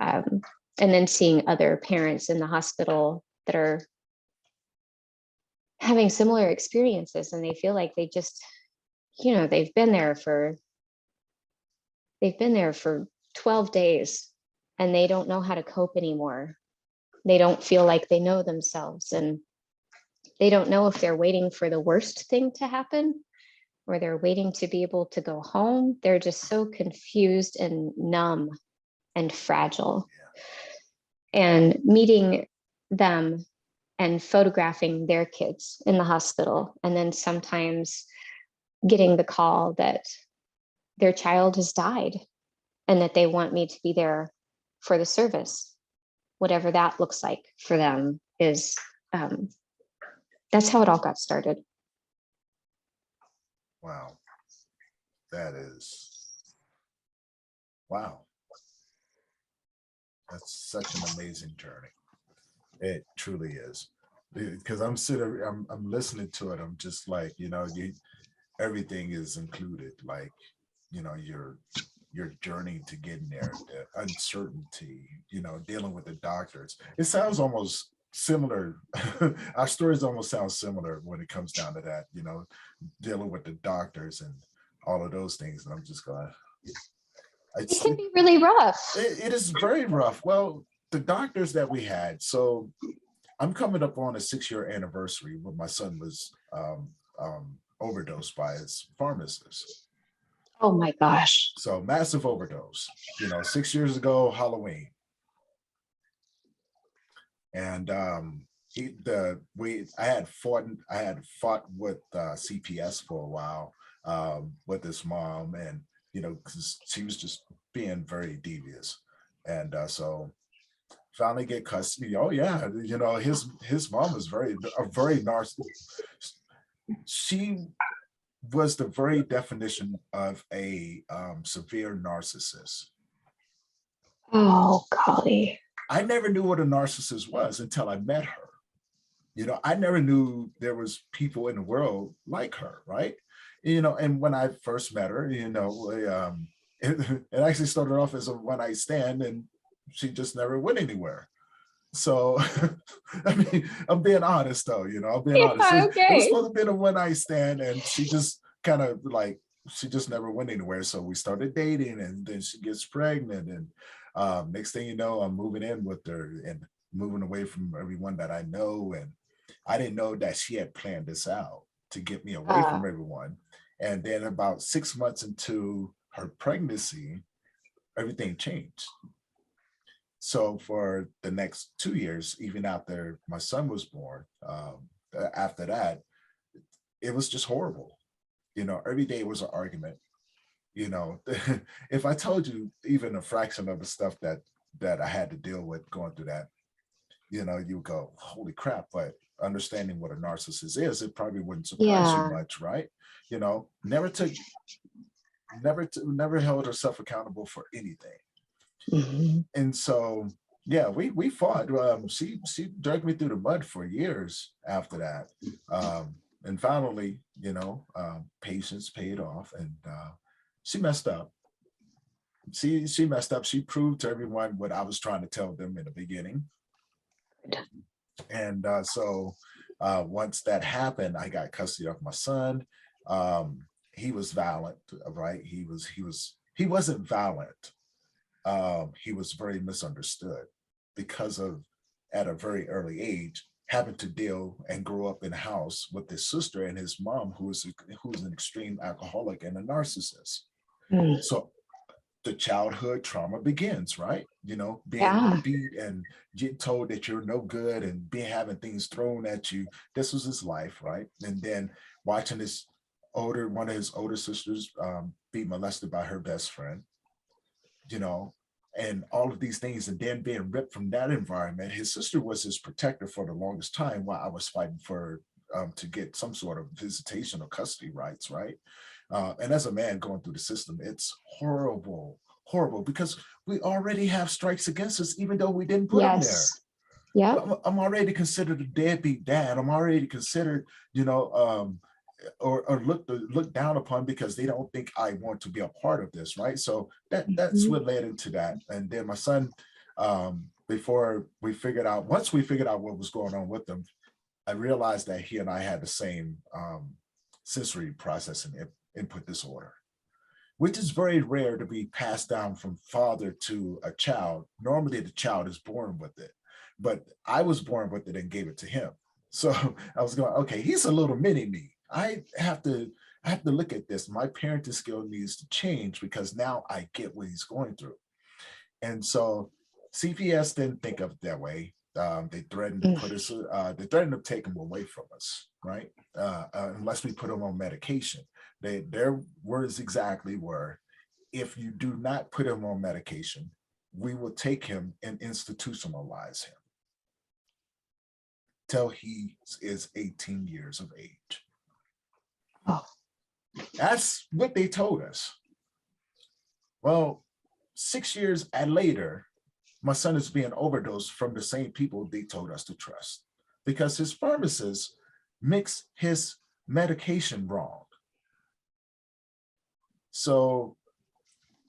and then seeing other parents in the hospital that are having similar experiences, and they feel like they just, they've been there for 12 days and they don't know how to cope anymore. They don't feel like they know themselves, and they don't know if they're waiting for the worst thing to happen or they're waiting to be able to go home. They're just so confused and numb and fragile. And meeting them and photographing their kids in the hospital, and then sometimes getting the call that their child has died and that they want me to be there for the service, whatever that looks like for them, is that's how it all got started. Wow. That is, wow. That's such an amazing journey. It truly is. Because I'm listening to it. I'm just like, everything is included. Like, your journey to getting there, the uncertainty, dealing with the doctors. It sounds almost similar. Our stories almost sound similar when it comes down to that, dealing with the doctors and all of those things. And I'm just going, It can be really rough. it is very rough. Well, the doctors that we had, so I'm coming up on a 6-year anniversary when my son was overdosed by his pharmacist. Oh my gosh. So massive overdose, 6 years ago, Halloween. And I had fought with CPS for a while with his mom, and because she was just being very devious. And so finally get custody. Oh yeah, his mom is a very narcissist. She was the very definition of a severe narcissist. Oh golly. I never knew what a narcissist was until I met her. I never knew there was people in the world like her, right? And when I first met her, it actually started off as a one-night stand, and she just never went anywhere. So, I mean, I'm being honest though, I'm being honest. Okay. It was supposed to be a one-night stand, and she just kind of like, she just never went anywhere. So we started dating, and then she gets pregnant, and next thing you know, I'm moving in with her and moving away from everyone that I know. And I didn't know that she had planned this out to get me away from everyone. And then about 6 months into her pregnancy, everything changed. So for the next 2 years, even after my son was born, after that, it was just horrible. Every day was an argument. If I told you even a fraction of the stuff that I had to deal with going through that, you go, holy crap. But understanding what a narcissist is, it probably wouldn't surprise you much, right? Never held herself accountable for anything. Mm-hmm. And so, yeah, we fought. She dragged me through the mud for years after that. And finally, patience paid off, and she messed up. She messed up. She proved to everyone what I was trying to tell them in the beginning. And so once that happened, I got custody of my son. He was violent, right? He wasn't violent. He was very misunderstood because of, at a very early age, having to deal and grow up in a house with his sister and his mom, who's an extreme alcoholic and a narcissist. So the childhood trauma begins, right? Being beat and getting told that you're no good and having things thrown at you. This was his life, right? And then watching one of his older sisters be molested by her best friend, and all of these things, and then being ripped from that environment. His sister was his protector for the longest time while I was fighting for to get some sort of visitation or custody rights, right? And as a man going through the system, it's horrible, because we already have strikes against us, even though we didn't put them there. Yeah. I'm already considered a deadbeat dad. I'm already considered, or look down upon because they don't think I want to be a part of this, right? So that's what led into that. And then my son, once we figured out what was going on with him, I realized that he and I had the same sensory processing input disorder, which is very rare to be passed down from father to a child. Normally the child is born with it, but I was born with it and gave it to him. So I was going, okay, he's a little mini me. I have to look at this. My parenting skill needs to change because now I get what he's going through. And so CPS didn't think of it that way. They threatened to put us, they threatened to take him away from us, right? Unless we put him on medication. Their words exactly were, if you do not put him on medication, we will take him and institutionalize him till he is 18 years of age. Oh. That's what they told us. Well, 6 years later, my son is being overdosed from the same people they told us to trust, because his pharmacist mixed his medication wrong. So,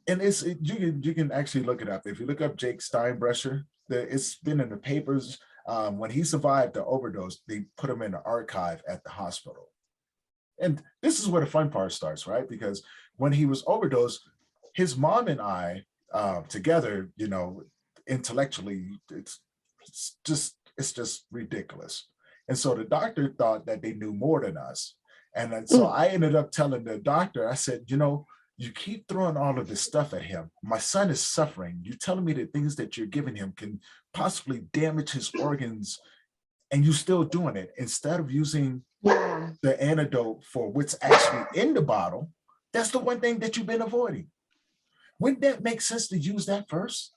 and you can actually look it up. If you look up Jake Steinbrecher, it's been in the papers. When he survived the overdose, they put him in the archive at the hospital. And this is where the fun part starts, right? Because when he was overdosed, his mom and I together, you know, intellectually, it's just ridiculous. And so the doctor thought that they knew more than us. And then, so I ended up telling the doctor, I said, you know, you keep throwing all of this stuff at him. My son is suffering. You're telling me the things that you're giving him can possibly damage his organs, and you still doing it instead of using the antidote for what's actually in the bottle. That's the one thing that you've been avoiding. Wouldn't that make sense to use that first?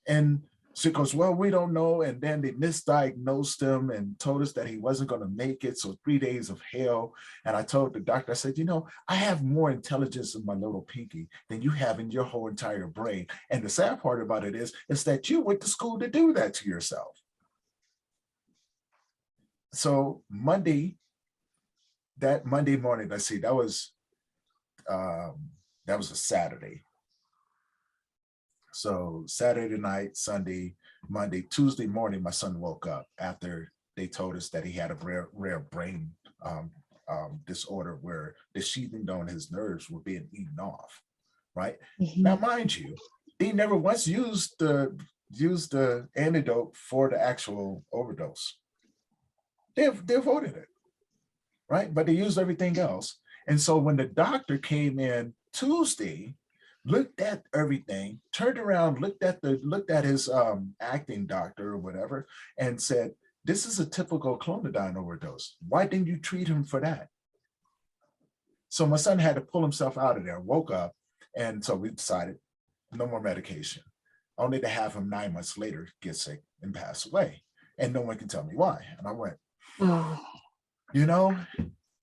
And so he goes, well, we don't know. And then they misdiagnosed him and told us that he wasn't going to make it. So 3 days of hell. And I told the doctor, I said, you know, I have more intelligence in my little pinky than you have in your whole entire brain. And the sad part about it is that you went to school to do that to yourself. So that Monday morning, let's see, that was a Saturday. So Saturday night, Sunday, Monday, Tuesday morning, my son woke up after they told us that he had a rare brain disorder where the sheathing on his nerves were being eaten off, right? Now, mind you, they never once used the antidote for the actual overdose. They avoided it, right? But they used everything else. And so when the doctor came in Tuesday, looked at everything, turned around, looked at his acting doctor or whatever, and said, this is a typical clonidine overdose. Why didn't you treat him for that? So my son had to pull himself out of there, woke up, and so we decided no more medication, only to have him 9 months later get sick and pass away. And no one can tell me why. And I went, you know,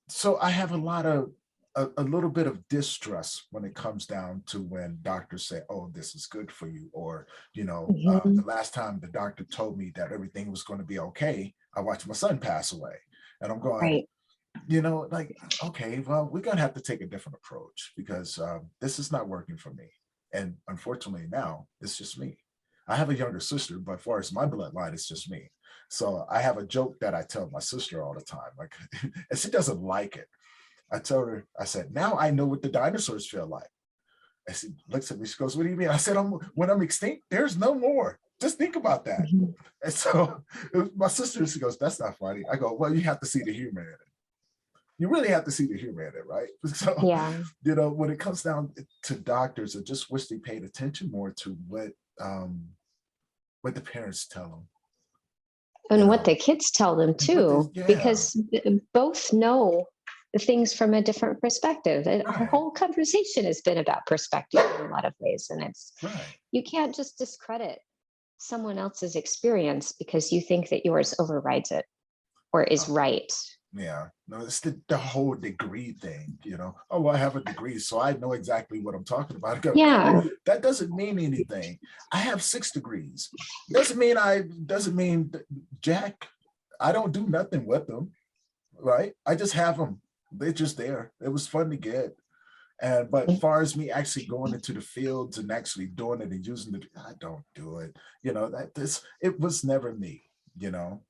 so I have a little bit of distrust when it comes down to when doctors say, oh, this is good for you. Or, you know, the last time the doctor told me that everything was going to be okay, I watched my son pass away. And I'm going, you know, like, okay, well, we're going to have to take a different approach because this is not working for me. And unfortunately now it's just me. I have a younger sister, but as far as my bloodline, it's just me. So I have a joke that I tell my sister all the time, like, and she doesn't like it. I told her, I said, now I know what the dinosaurs feel like. And she looks at me, she goes, what do you mean? I said, when I'm extinct, there's no more. Just think about that. And so my sister, she goes, that's not funny. I go, well, you have to see the humor in it. You really have to see the humor in it, right? So, you know, when it comes down to doctors, I just wish they paid attention more to what the parents tell them. And what the kids tell them too, because both know things from a different perspective. Our whole conversation has been about perspective in a lot of ways. And it's, you can't just discredit someone else's experience because you think that yours overrides it or is right. Yeah, no, it's the whole degree thing, you know. Oh, well, I have a degree, so I know exactly what I'm talking about. Go, no, that doesn't mean anything. I have 6 degrees. Doesn't mean jack. I don't do nothing with them, right? I just have them. They're just there. It was fun to get. But as far as me actually going into the fields and actually doing it and using it, I don't do it. You know, it was never me, you know.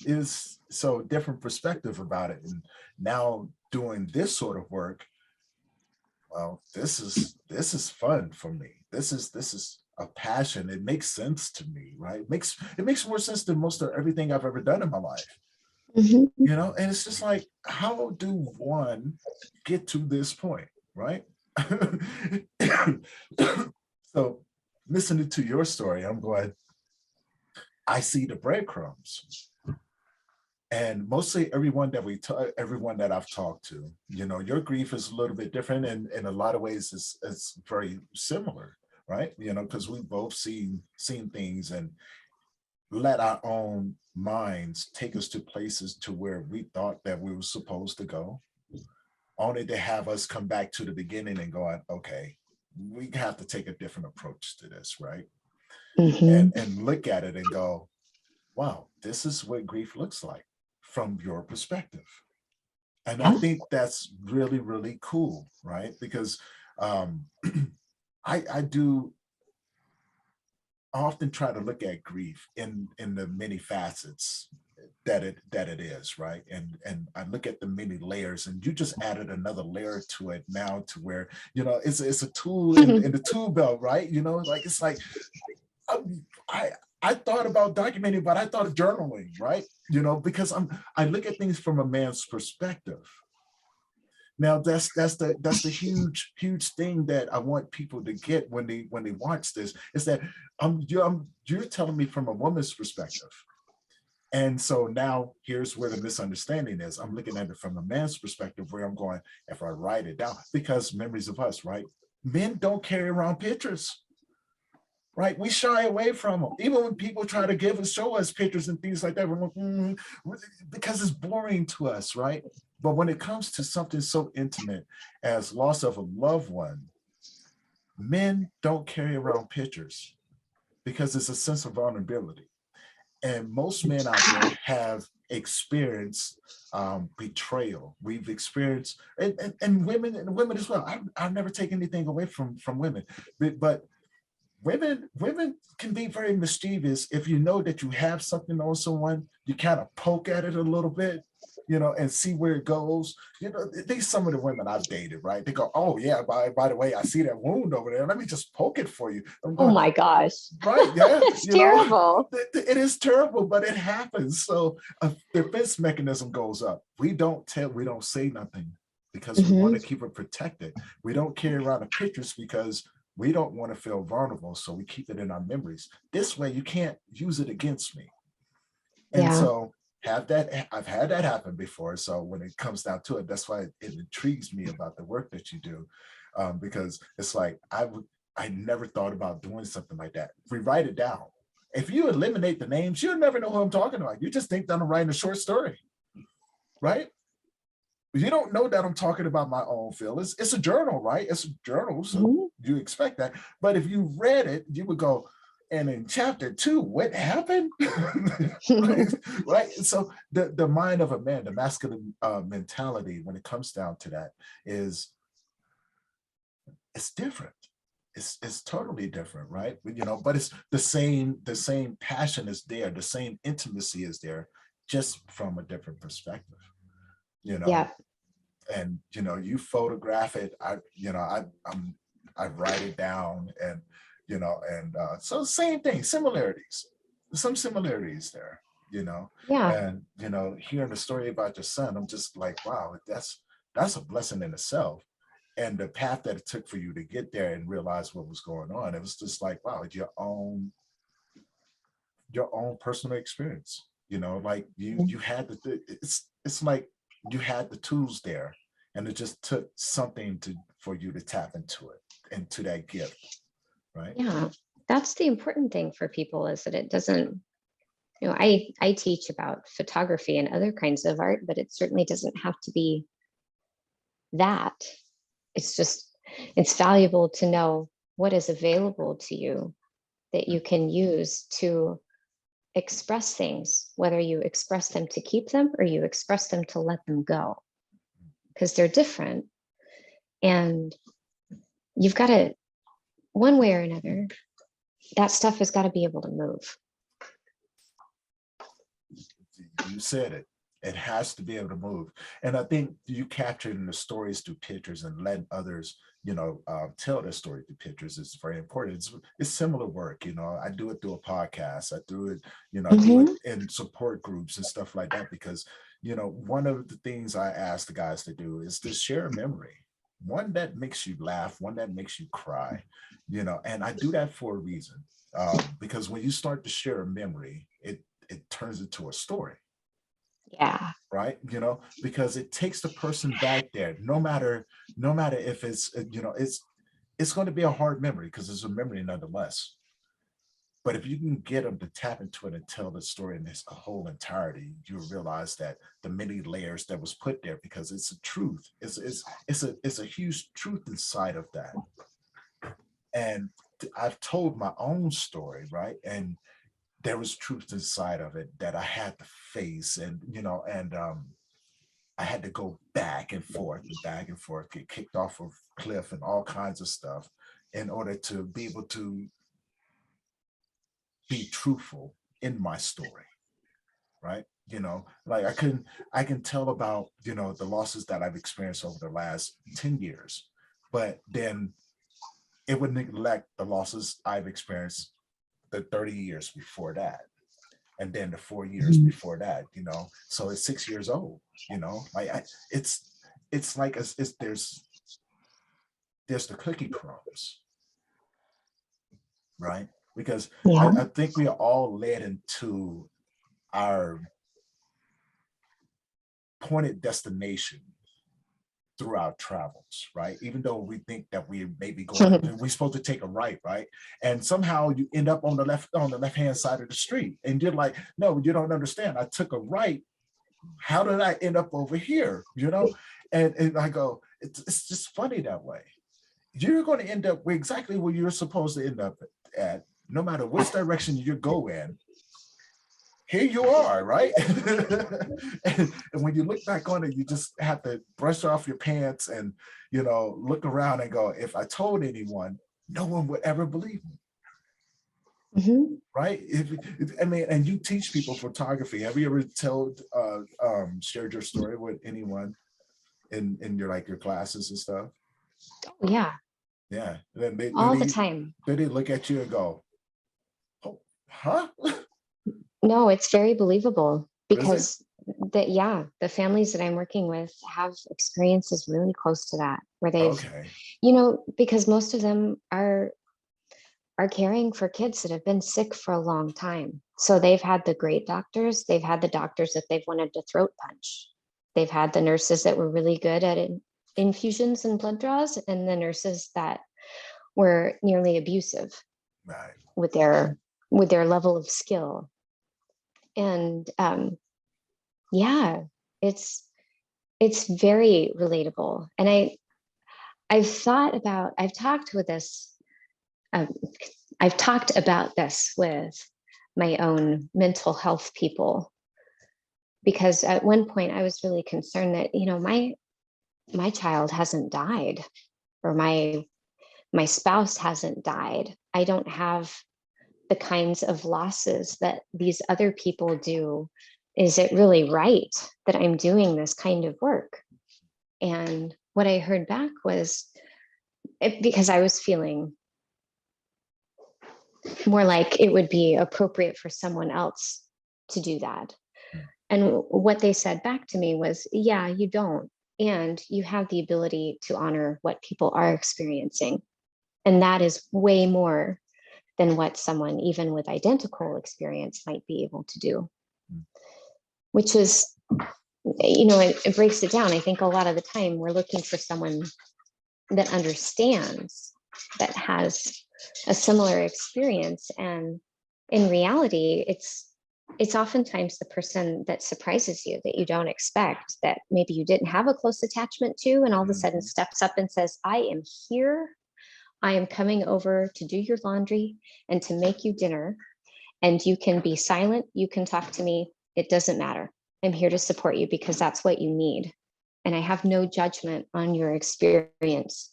Is so different perspective about it. And now doing this sort of work, well, this is fun for me. This is a passion. It makes sense to me, right? It makes more sense than most of everything I've ever done in my life. You know, and it's just like, how do one get to this point, right? So listening to your story, I'm going, I see the breadcrumbs. And mostly everyone that I've talked to, you know, your grief is a little bit different, and in a lot of ways it's very similar, right? You know, because we've both seen things and let our own minds take us to places to where we thought that we were supposed to go, only to have us come back to the beginning and go, okay, we have to take a different approach to this, right? Mhm. and look at it and go, wow, this is what grief looks like from your perspective. And I Yeah. think that's really, really cool, right? Because um, I do often try to look at grief in the many facets that it is, right? And I look at the many layers, and you just added another layer to it now, to where, it's a tool in the tool belt, right? Like, it's like, um, I I thought about documenting, but I thought of journaling, right? Because I look at things from a man's perspective. Now that's the huge thing that I want people to get when they watch this, is that you're telling me from a woman's perspective. And so now here's where the misunderstanding is. I'm looking at it from a man's perspective, where I'm going, if I write it down, because memories of us, right? Men don't carry around pictures, right? We shy away from them. Even when people try to show us pictures and things like that, we're like, because it's boring to us, right? But when it comes to something so intimate as loss of a loved one, men don't carry around pictures, because it's a sense of vulnerability. And most men out there have experienced betrayal. We've experienced, and women as well. I've never taken anything away from women, but women can be very mischievous. If you know that you have something on someone, you kind of poke at it a little bit, and see where it goes. These some of the women I've dated, right? They go, oh yeah, by the way, I see that wound over there, let me just poke it for you. I'm Oh going, my gosh. right, yeah, It's terrible. it is terrible, but it happens. So a defense mechanism goes up. We don't say nothing, because we want Mhm. to keep it protected. We don't carry around the pictures, because we don't want to feel vulnerable, so we keep it in our memories. This way you can't use it against me. And Yeah. so I've had that happen before. So when it comes down to it, that's why it intrigues me about the work that you do, because it's like I never thought about doing something like that. We write it down. If you eliminate the names, you'll never know who I'm talking about. You just think that I'm writing a short story, right? You don't know that I'm talking about my own feelings. It's a journal, right? It's a journal, so Mhm. you expect that. But if you read it, you would go, and in chapter 2, what happened? right? Right. So the mind of a man, the masculine mentality, when it comes down to that, is it's different. It's totally different, right? But it's the same passion is there, the same intimacy is there, just from a different perspective. You know, Yeah. and you photograph it. I write it down, and so same thing, similarities, some similarities there, Yeah. and hearing the story about your son, I'm just like, wow, that's a blessing in itself. And the path that it took for you to get there and realize what was going on, it was just like, wow, it's your own personal experience. Like you had it's like you had the tools there, and it just took something for you to tap into that gift, right? Yeah. That's the important thing for people, is that it doesn't, I teach about photography and other kinds of art, but it certainly doesn't have to be that. It's just, it's valuable to know what is available to you that you can use to express things, whether you express them to keep them or you express them to let them go, because they're different. And you've got to, one way or another, that stuff has got to be able to move. You said it. It has to be able to move. And I think you capturing the stories through pictures and letting others, tell their story through pictures is very important. It's similar work. I do it through a podcast. I do it, I do it Mhm. in support groups and stuff like that, because, one of the things I ask the guys to do is to share a memory, one that makes you laugh, one that makes you cry, and I do that for a reason. Because when you start to share a memory, it turns into a story, Yeah. right? Because it takes the person back there, no matter if it's going to be a hard memory, because it's a memory nonetheless. But if you can get them to tap into it and tell the story in its whole entirety, you'll realize that the many layers that was put there, because it's a truth, it's a huge truth inside of that. And I've told my own story, right? And there was truth inside of it that I had to face, and I had to go back and forth and back and forth, get kicked off of cliff and all kinds of stuff in order to be able to be truthful in my story, right? Like I can tell about, the losses that I've experienced over the last 10 years, but then it would neglect the losses I've experienced the 30 years before that, and then the 4 years before that, so it's 6 years old, like it's like there's the cookie crumbs, right? Because Yeah. I think we are all led into our pointed destination through our travels, right? Even though we think that we may be we're supposed to take a right, right? And somehow you end up on the left hand side of the street, and you're like, no, you don't understand. I took a right. How did I end up over here? And I go, it's just funny that way. You're going to end up exactly where you're supposed to end up at, no matter which direction you go in. Here you are, right? and when you look back on it, you just have to brush off your pants and, look around and go, if I told anyone, no one would ever believe me. Mm-hmm. Right? And you teach people photography. Have you ever shared your story with anyone in your classes and stuff? Oh, yeah. Yeah. Then All the time. they look at you and go, oh, huh? No, it's very believable because Really? the families that I'm working with have experiences really close to that, where they've, Okay. because most of them are caring for kids that have been sick for a long time. So they've had the great doctors, they've had the doctors that they've wanted to throat punch. They've had the nurses that were really good at infusions and blood draws, and the nurses that were nearly abusive Right. with their level of skill. And yeah, it's very relatable. And I've talked with this um, I've talked about this with my own mental health people, because at one point I was really concerned that my child hasn't died, or my spouse hasn't died. I don't have the kinds of losses that these other people do. Is it really right that I'm doing this kind of work? And what I heard back was, because I was feeling more like it would be appropriate for someone else to do that. And what they said back to me was, yeah, you don't. And you have the ability to honor what people are experiencing. And that is way more than what someone, even with identical experience, might be able to do. Which is, it breaks it down. I think a lot of the time we're looking for someone that understands, that has a similar experience. And in reality, it's oftentimes the person that surprises you, that you don't expect, that maybe you didn't have a close attachment to, and all of a sudden steps up and says, I am here. I am coming over to do your laundry and to make you dinner. And you can be silent. You can talk to me. It doesn't matter. I'm here to support you because that's what you need. And I have no judgment on your experience.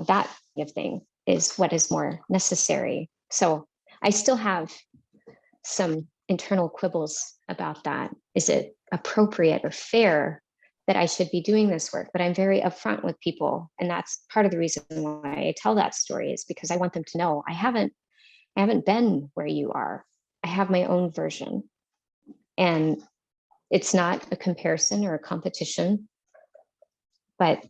That kind of thing is what is more necessary. So I still have some internal quibbles about that. Is it appropriate or fair that I should be doing this work? But I'm very upfront with people. And that's part of the reason why I tell that story, is because I want them to know I haven't been where you are. I have my own version. And it's not a comparison or a competition, but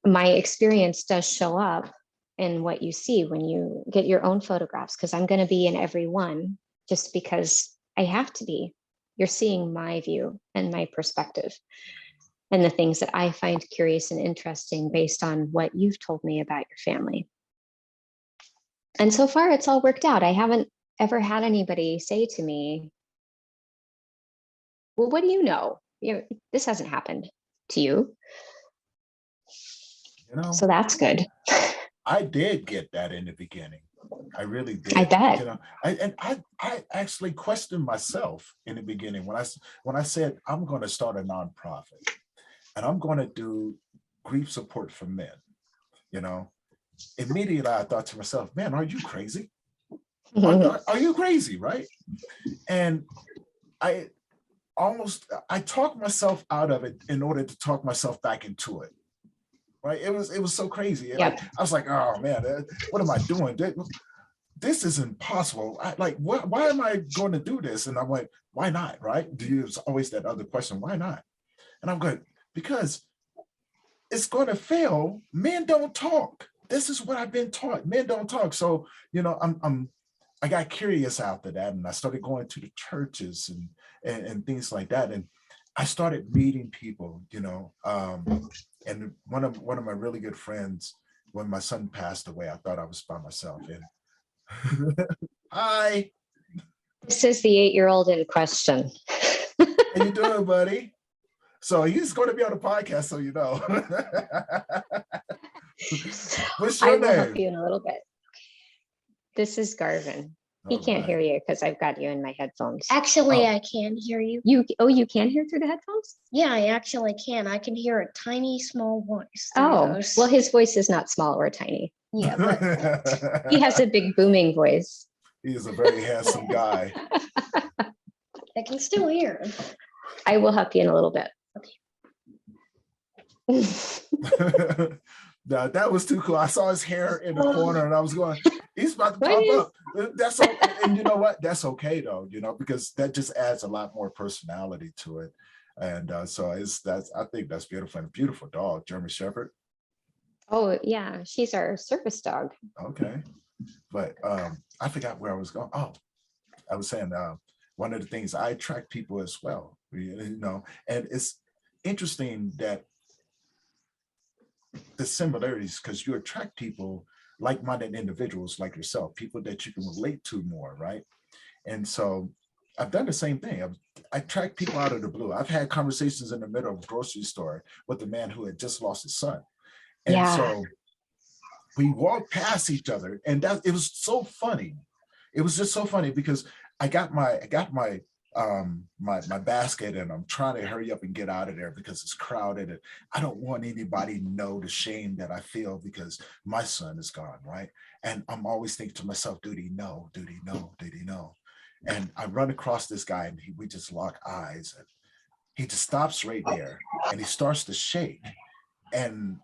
my experience does show up in what you see when you get your own photographs, because I'm going to be in every one just because I have to be. You're seeing my view and my perspective and the things that I find curious and interesting based on what you've told me about your family. And so far, it's all worked out. I haven't ever had anybody say to me, well, what do you know? This hasn't happened to you. You know, So that's good. I did get that in the beginning. I really did. I bet. You know, I actually questioned myself in the beginning when I said I'm going to start a nonprofit and I'm going to do grief support for men. You know, immediately I thought to myself, man, are you crazy? Are you crazy, right? And I I talked myself out of it in order to talk myself back into it. Right? It was so crazy. Like Yep. I was like, oh man, what am I doing? This is impossible. Why am I going to do this? And I'm like, why not? Right? It's always that other question, why not? And I'm going, because it's going to fail. Men don't talk. This is what I've been taught. Men don't talk. So, you know, I got curious after that, and I started going to the churches and things like that. And I started meeting people, you know, and one of my really good friends, when my son passed away, I thought I was by myself. And hi, This is the 8-year-old in question. how you doing, buddy? So he's going to be on the podcast, so you know. What's I your will help name? you in a little bit. This is Garvin. He All can't right. hear you because I've got you in my headphones. Actually, Oh. I can hear you. You can hear through the headphones? Yeah, I actually can. I can hear a tiny, small voice through Oh, those. well, his voice is not small or tiny. Yeah, but He has a big booming voice. He is a very handsome guy. I can still hear him. I will help you in a little bit. Now, that was too cool. I saw his hair in the corner and I was going, he's about to What pop is- up. That's okay. And you know what? That's okay though, you know, because that just adds a lot more personality to it. And so I think that's beautiful, and a beautiful dog, German Shepherd. Oh, yeah. She's our service dog. Okay. But I forgot where I was going. Oh, I was saying one of the things, I attract people as well, you know, and it's interesting that the similarities, because you attract people, like-minded individuals like yourself, people that you can relate to more, right? And so I've done the same thing. I attract people out of the blue. I've had conversations in the middle of a grocery store with a man who had just lost his son. And Yeah. so we walked past each other, and that it was so funny. It was just so funny because I got my my basket, and I'm trying to hurry up and get out of there because it's crowded, and I don't want anybody to know the shame that I feel because my son is gone, right? And I'm always thinking to myself, did he know? Did he know? Did he know? And I run across this guy, and we just lock eyes, and he just stops right there, and he starts to shake, and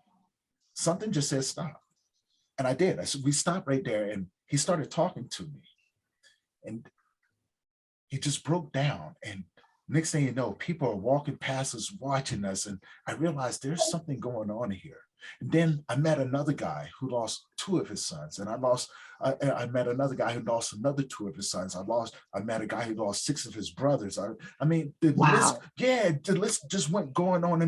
something just says stop. And I did. We stopped right there, and he started talking to me, and he just broke down. And next thing you know, people are walking past us, watching us, and I realized there's something going on here. And then I met another guy who lost 2 of his sons, and I met another guy who lost another 2 of his sons. I met a guy who lost 6 of his brothers. I mean, the list, the list just went going on.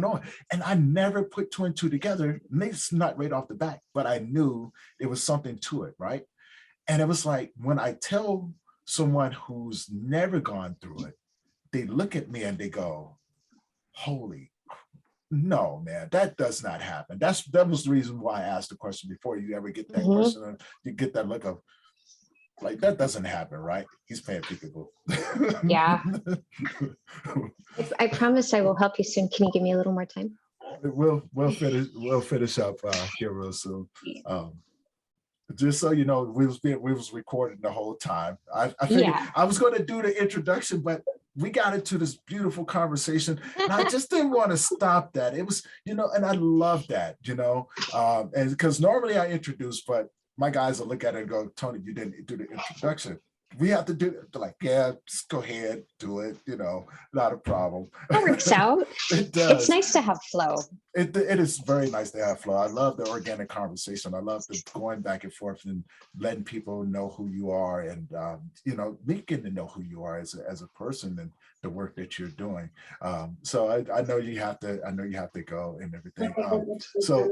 And I never put 2 and 2 together. Maybe it's not right off the bat, but I knew there was something to it, right? And it was like, when I tell someone who's never gone through it, they look at me and they go, holy, no, man, that does not happen. That was the reason why I asked the question before you ever get that question, and you get that look of, like, that doesn't happen, right? He's paying people. Yeah. I promise I will help you soon. Can you give me a little more time? We'll finish up here real soon. Just so you know, we was recording the whole time. I figured I was going to do the introduction, but we got into this beautiful conversation, and I just didn't want to stop that. It was, you know, and I love that, you know, and because normally I introduce, but my guys will look at it and go, Tony, you didn't do the introduction. We have to do it. They're like, yeah, just go ahead, do it, you know, not a problem. That works out. It does. It's nice to have flow. It is very nice to have flow. I love the organic conversation. I love the going back and forth and letting people know who you are, and you know, me getting to know who you are as a person and the work that you're doing. So I know you have to go and everything. So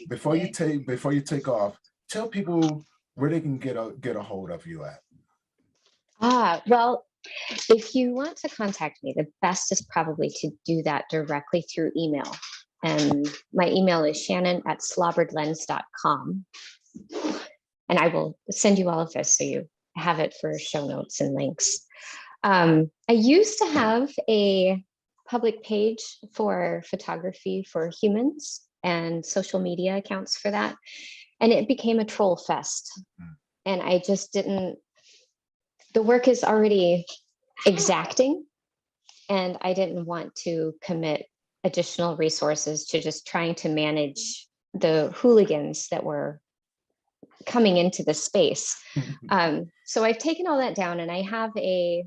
before you take off, tell people where they can get a hold of you at. Well, if you want to contact me, the best is probably to do that directly through email. And my email is shannon@slobberedlens.com. And I will send you all of this so you have it for show notes and links. I used to have a public page for photography for humans and social media accounts for that. And it became a troll fest. And I just didn't, the work is already exacting. And I didn't want to commit additional resources to just trying to manage the hooligans that were coming into the space. So I've taken all that down, and I have a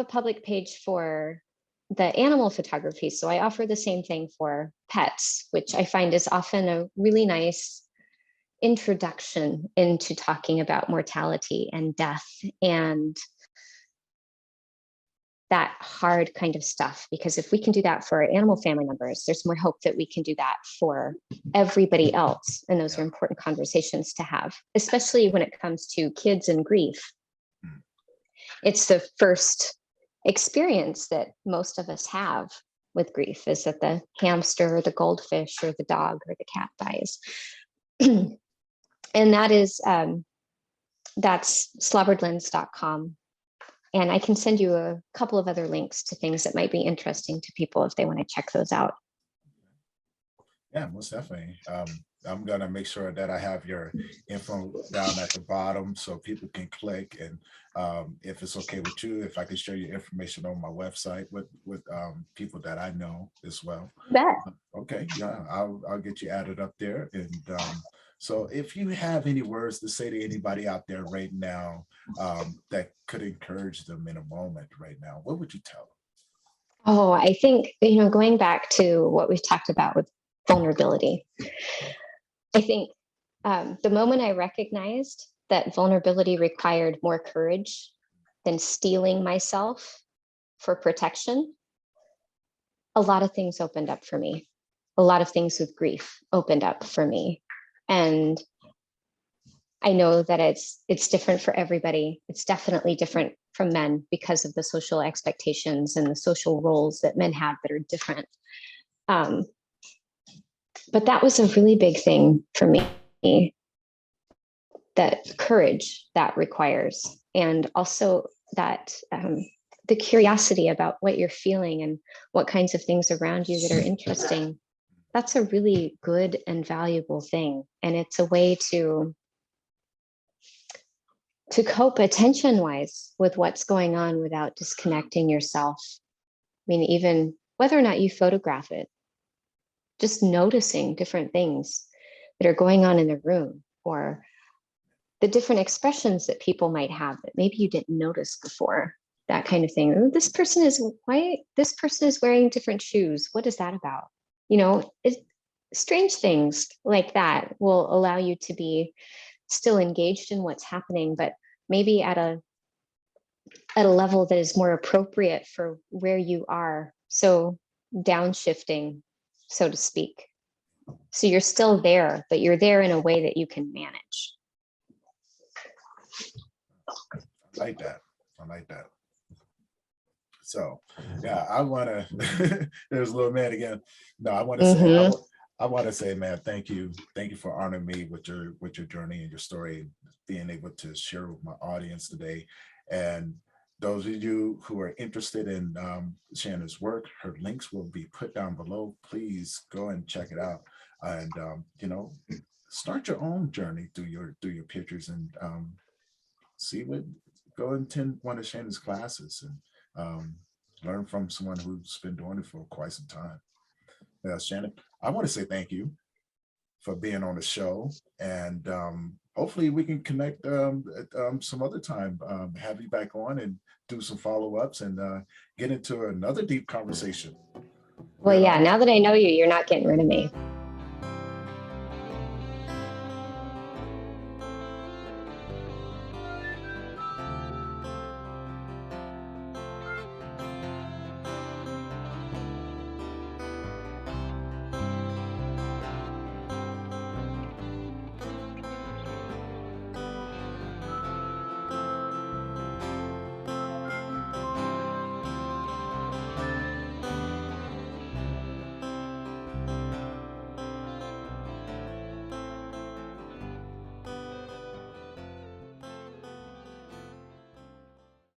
public page for the animal photography. So I offer the same thing for pets, which I find is often a really nice introduction into talking about mortality and death and that hard kind of stuff. Because if we can do that for our animal family members, there's more hope that we can do that for everybody else. And those are important conversations to have, especially when it comes to kids and grief. It's the first experience that most of us have with grief, is that the hamster or the goldfish or the dog or the cat dies. And that is, that's slobberedlens.com. And I can send you a couple of other links to things that might be interesting to people if they want to check those out. Yeah, most definitely. I'm going to make sure that I have your info down at the bottom so people can click. And if it's okay with you, if I can share your information on my website with people that I know as well. Bet. Okay, yeah, I'll get you added up there. And so if you have any words to say to anybody out there right now that could encourage them in a moment right now, what would you tell them? Oh, I think, going back to what we've talked about with vulnerability, I think the moment I recognized that vulnerability required more courage than steeling myself for protection, a lot of things opened up for me. A lot of things with grief opened up for me. And I know that it's different for everybody. It's definitely different from men because of the social expectations and the social roles that men have that are different. But that was a really big thing for me, that courage that requires, and also that the curiosity about what you're feeling and what kinds of things around you that are interesting. That's a really good and valuable thing. And it's a way to cope attention-wise with what's going on without disconnecting yourself. I mean, even whether or not you photograph it, just noticing different things that are going on in the room, or the different expressions that people might have that maybe you didn't notice before, that kind of thing. Oh, this person is white. This person is wearing different shoes. What is that about? Strange things like that will allow you to be still engaged in what's happening, but maybe at a level that is more appropriate for where you are. So downshifting, so to speak. So you're still there, but you're there in a way that you can manage. I like that. So yeah, I want to, there's a little man again. No, I want to say, I want to say, man, thank you for honoring me with your journey and your story, being able to share with my audience today. And those of you who are interested in Shannon's work, her links will be put down below. Please go and check it out, and start your own journey through your pictures, and go attend one of Shannon's classes and learn from someone who's been doing it for quite some time. Shannon, I want to say thank you for being on the show, and hopefully we can connect some other time, have you back on and do some follow-ups and get into another deep conversation. Well, yeah, now that I know you, you're not getting rid of me.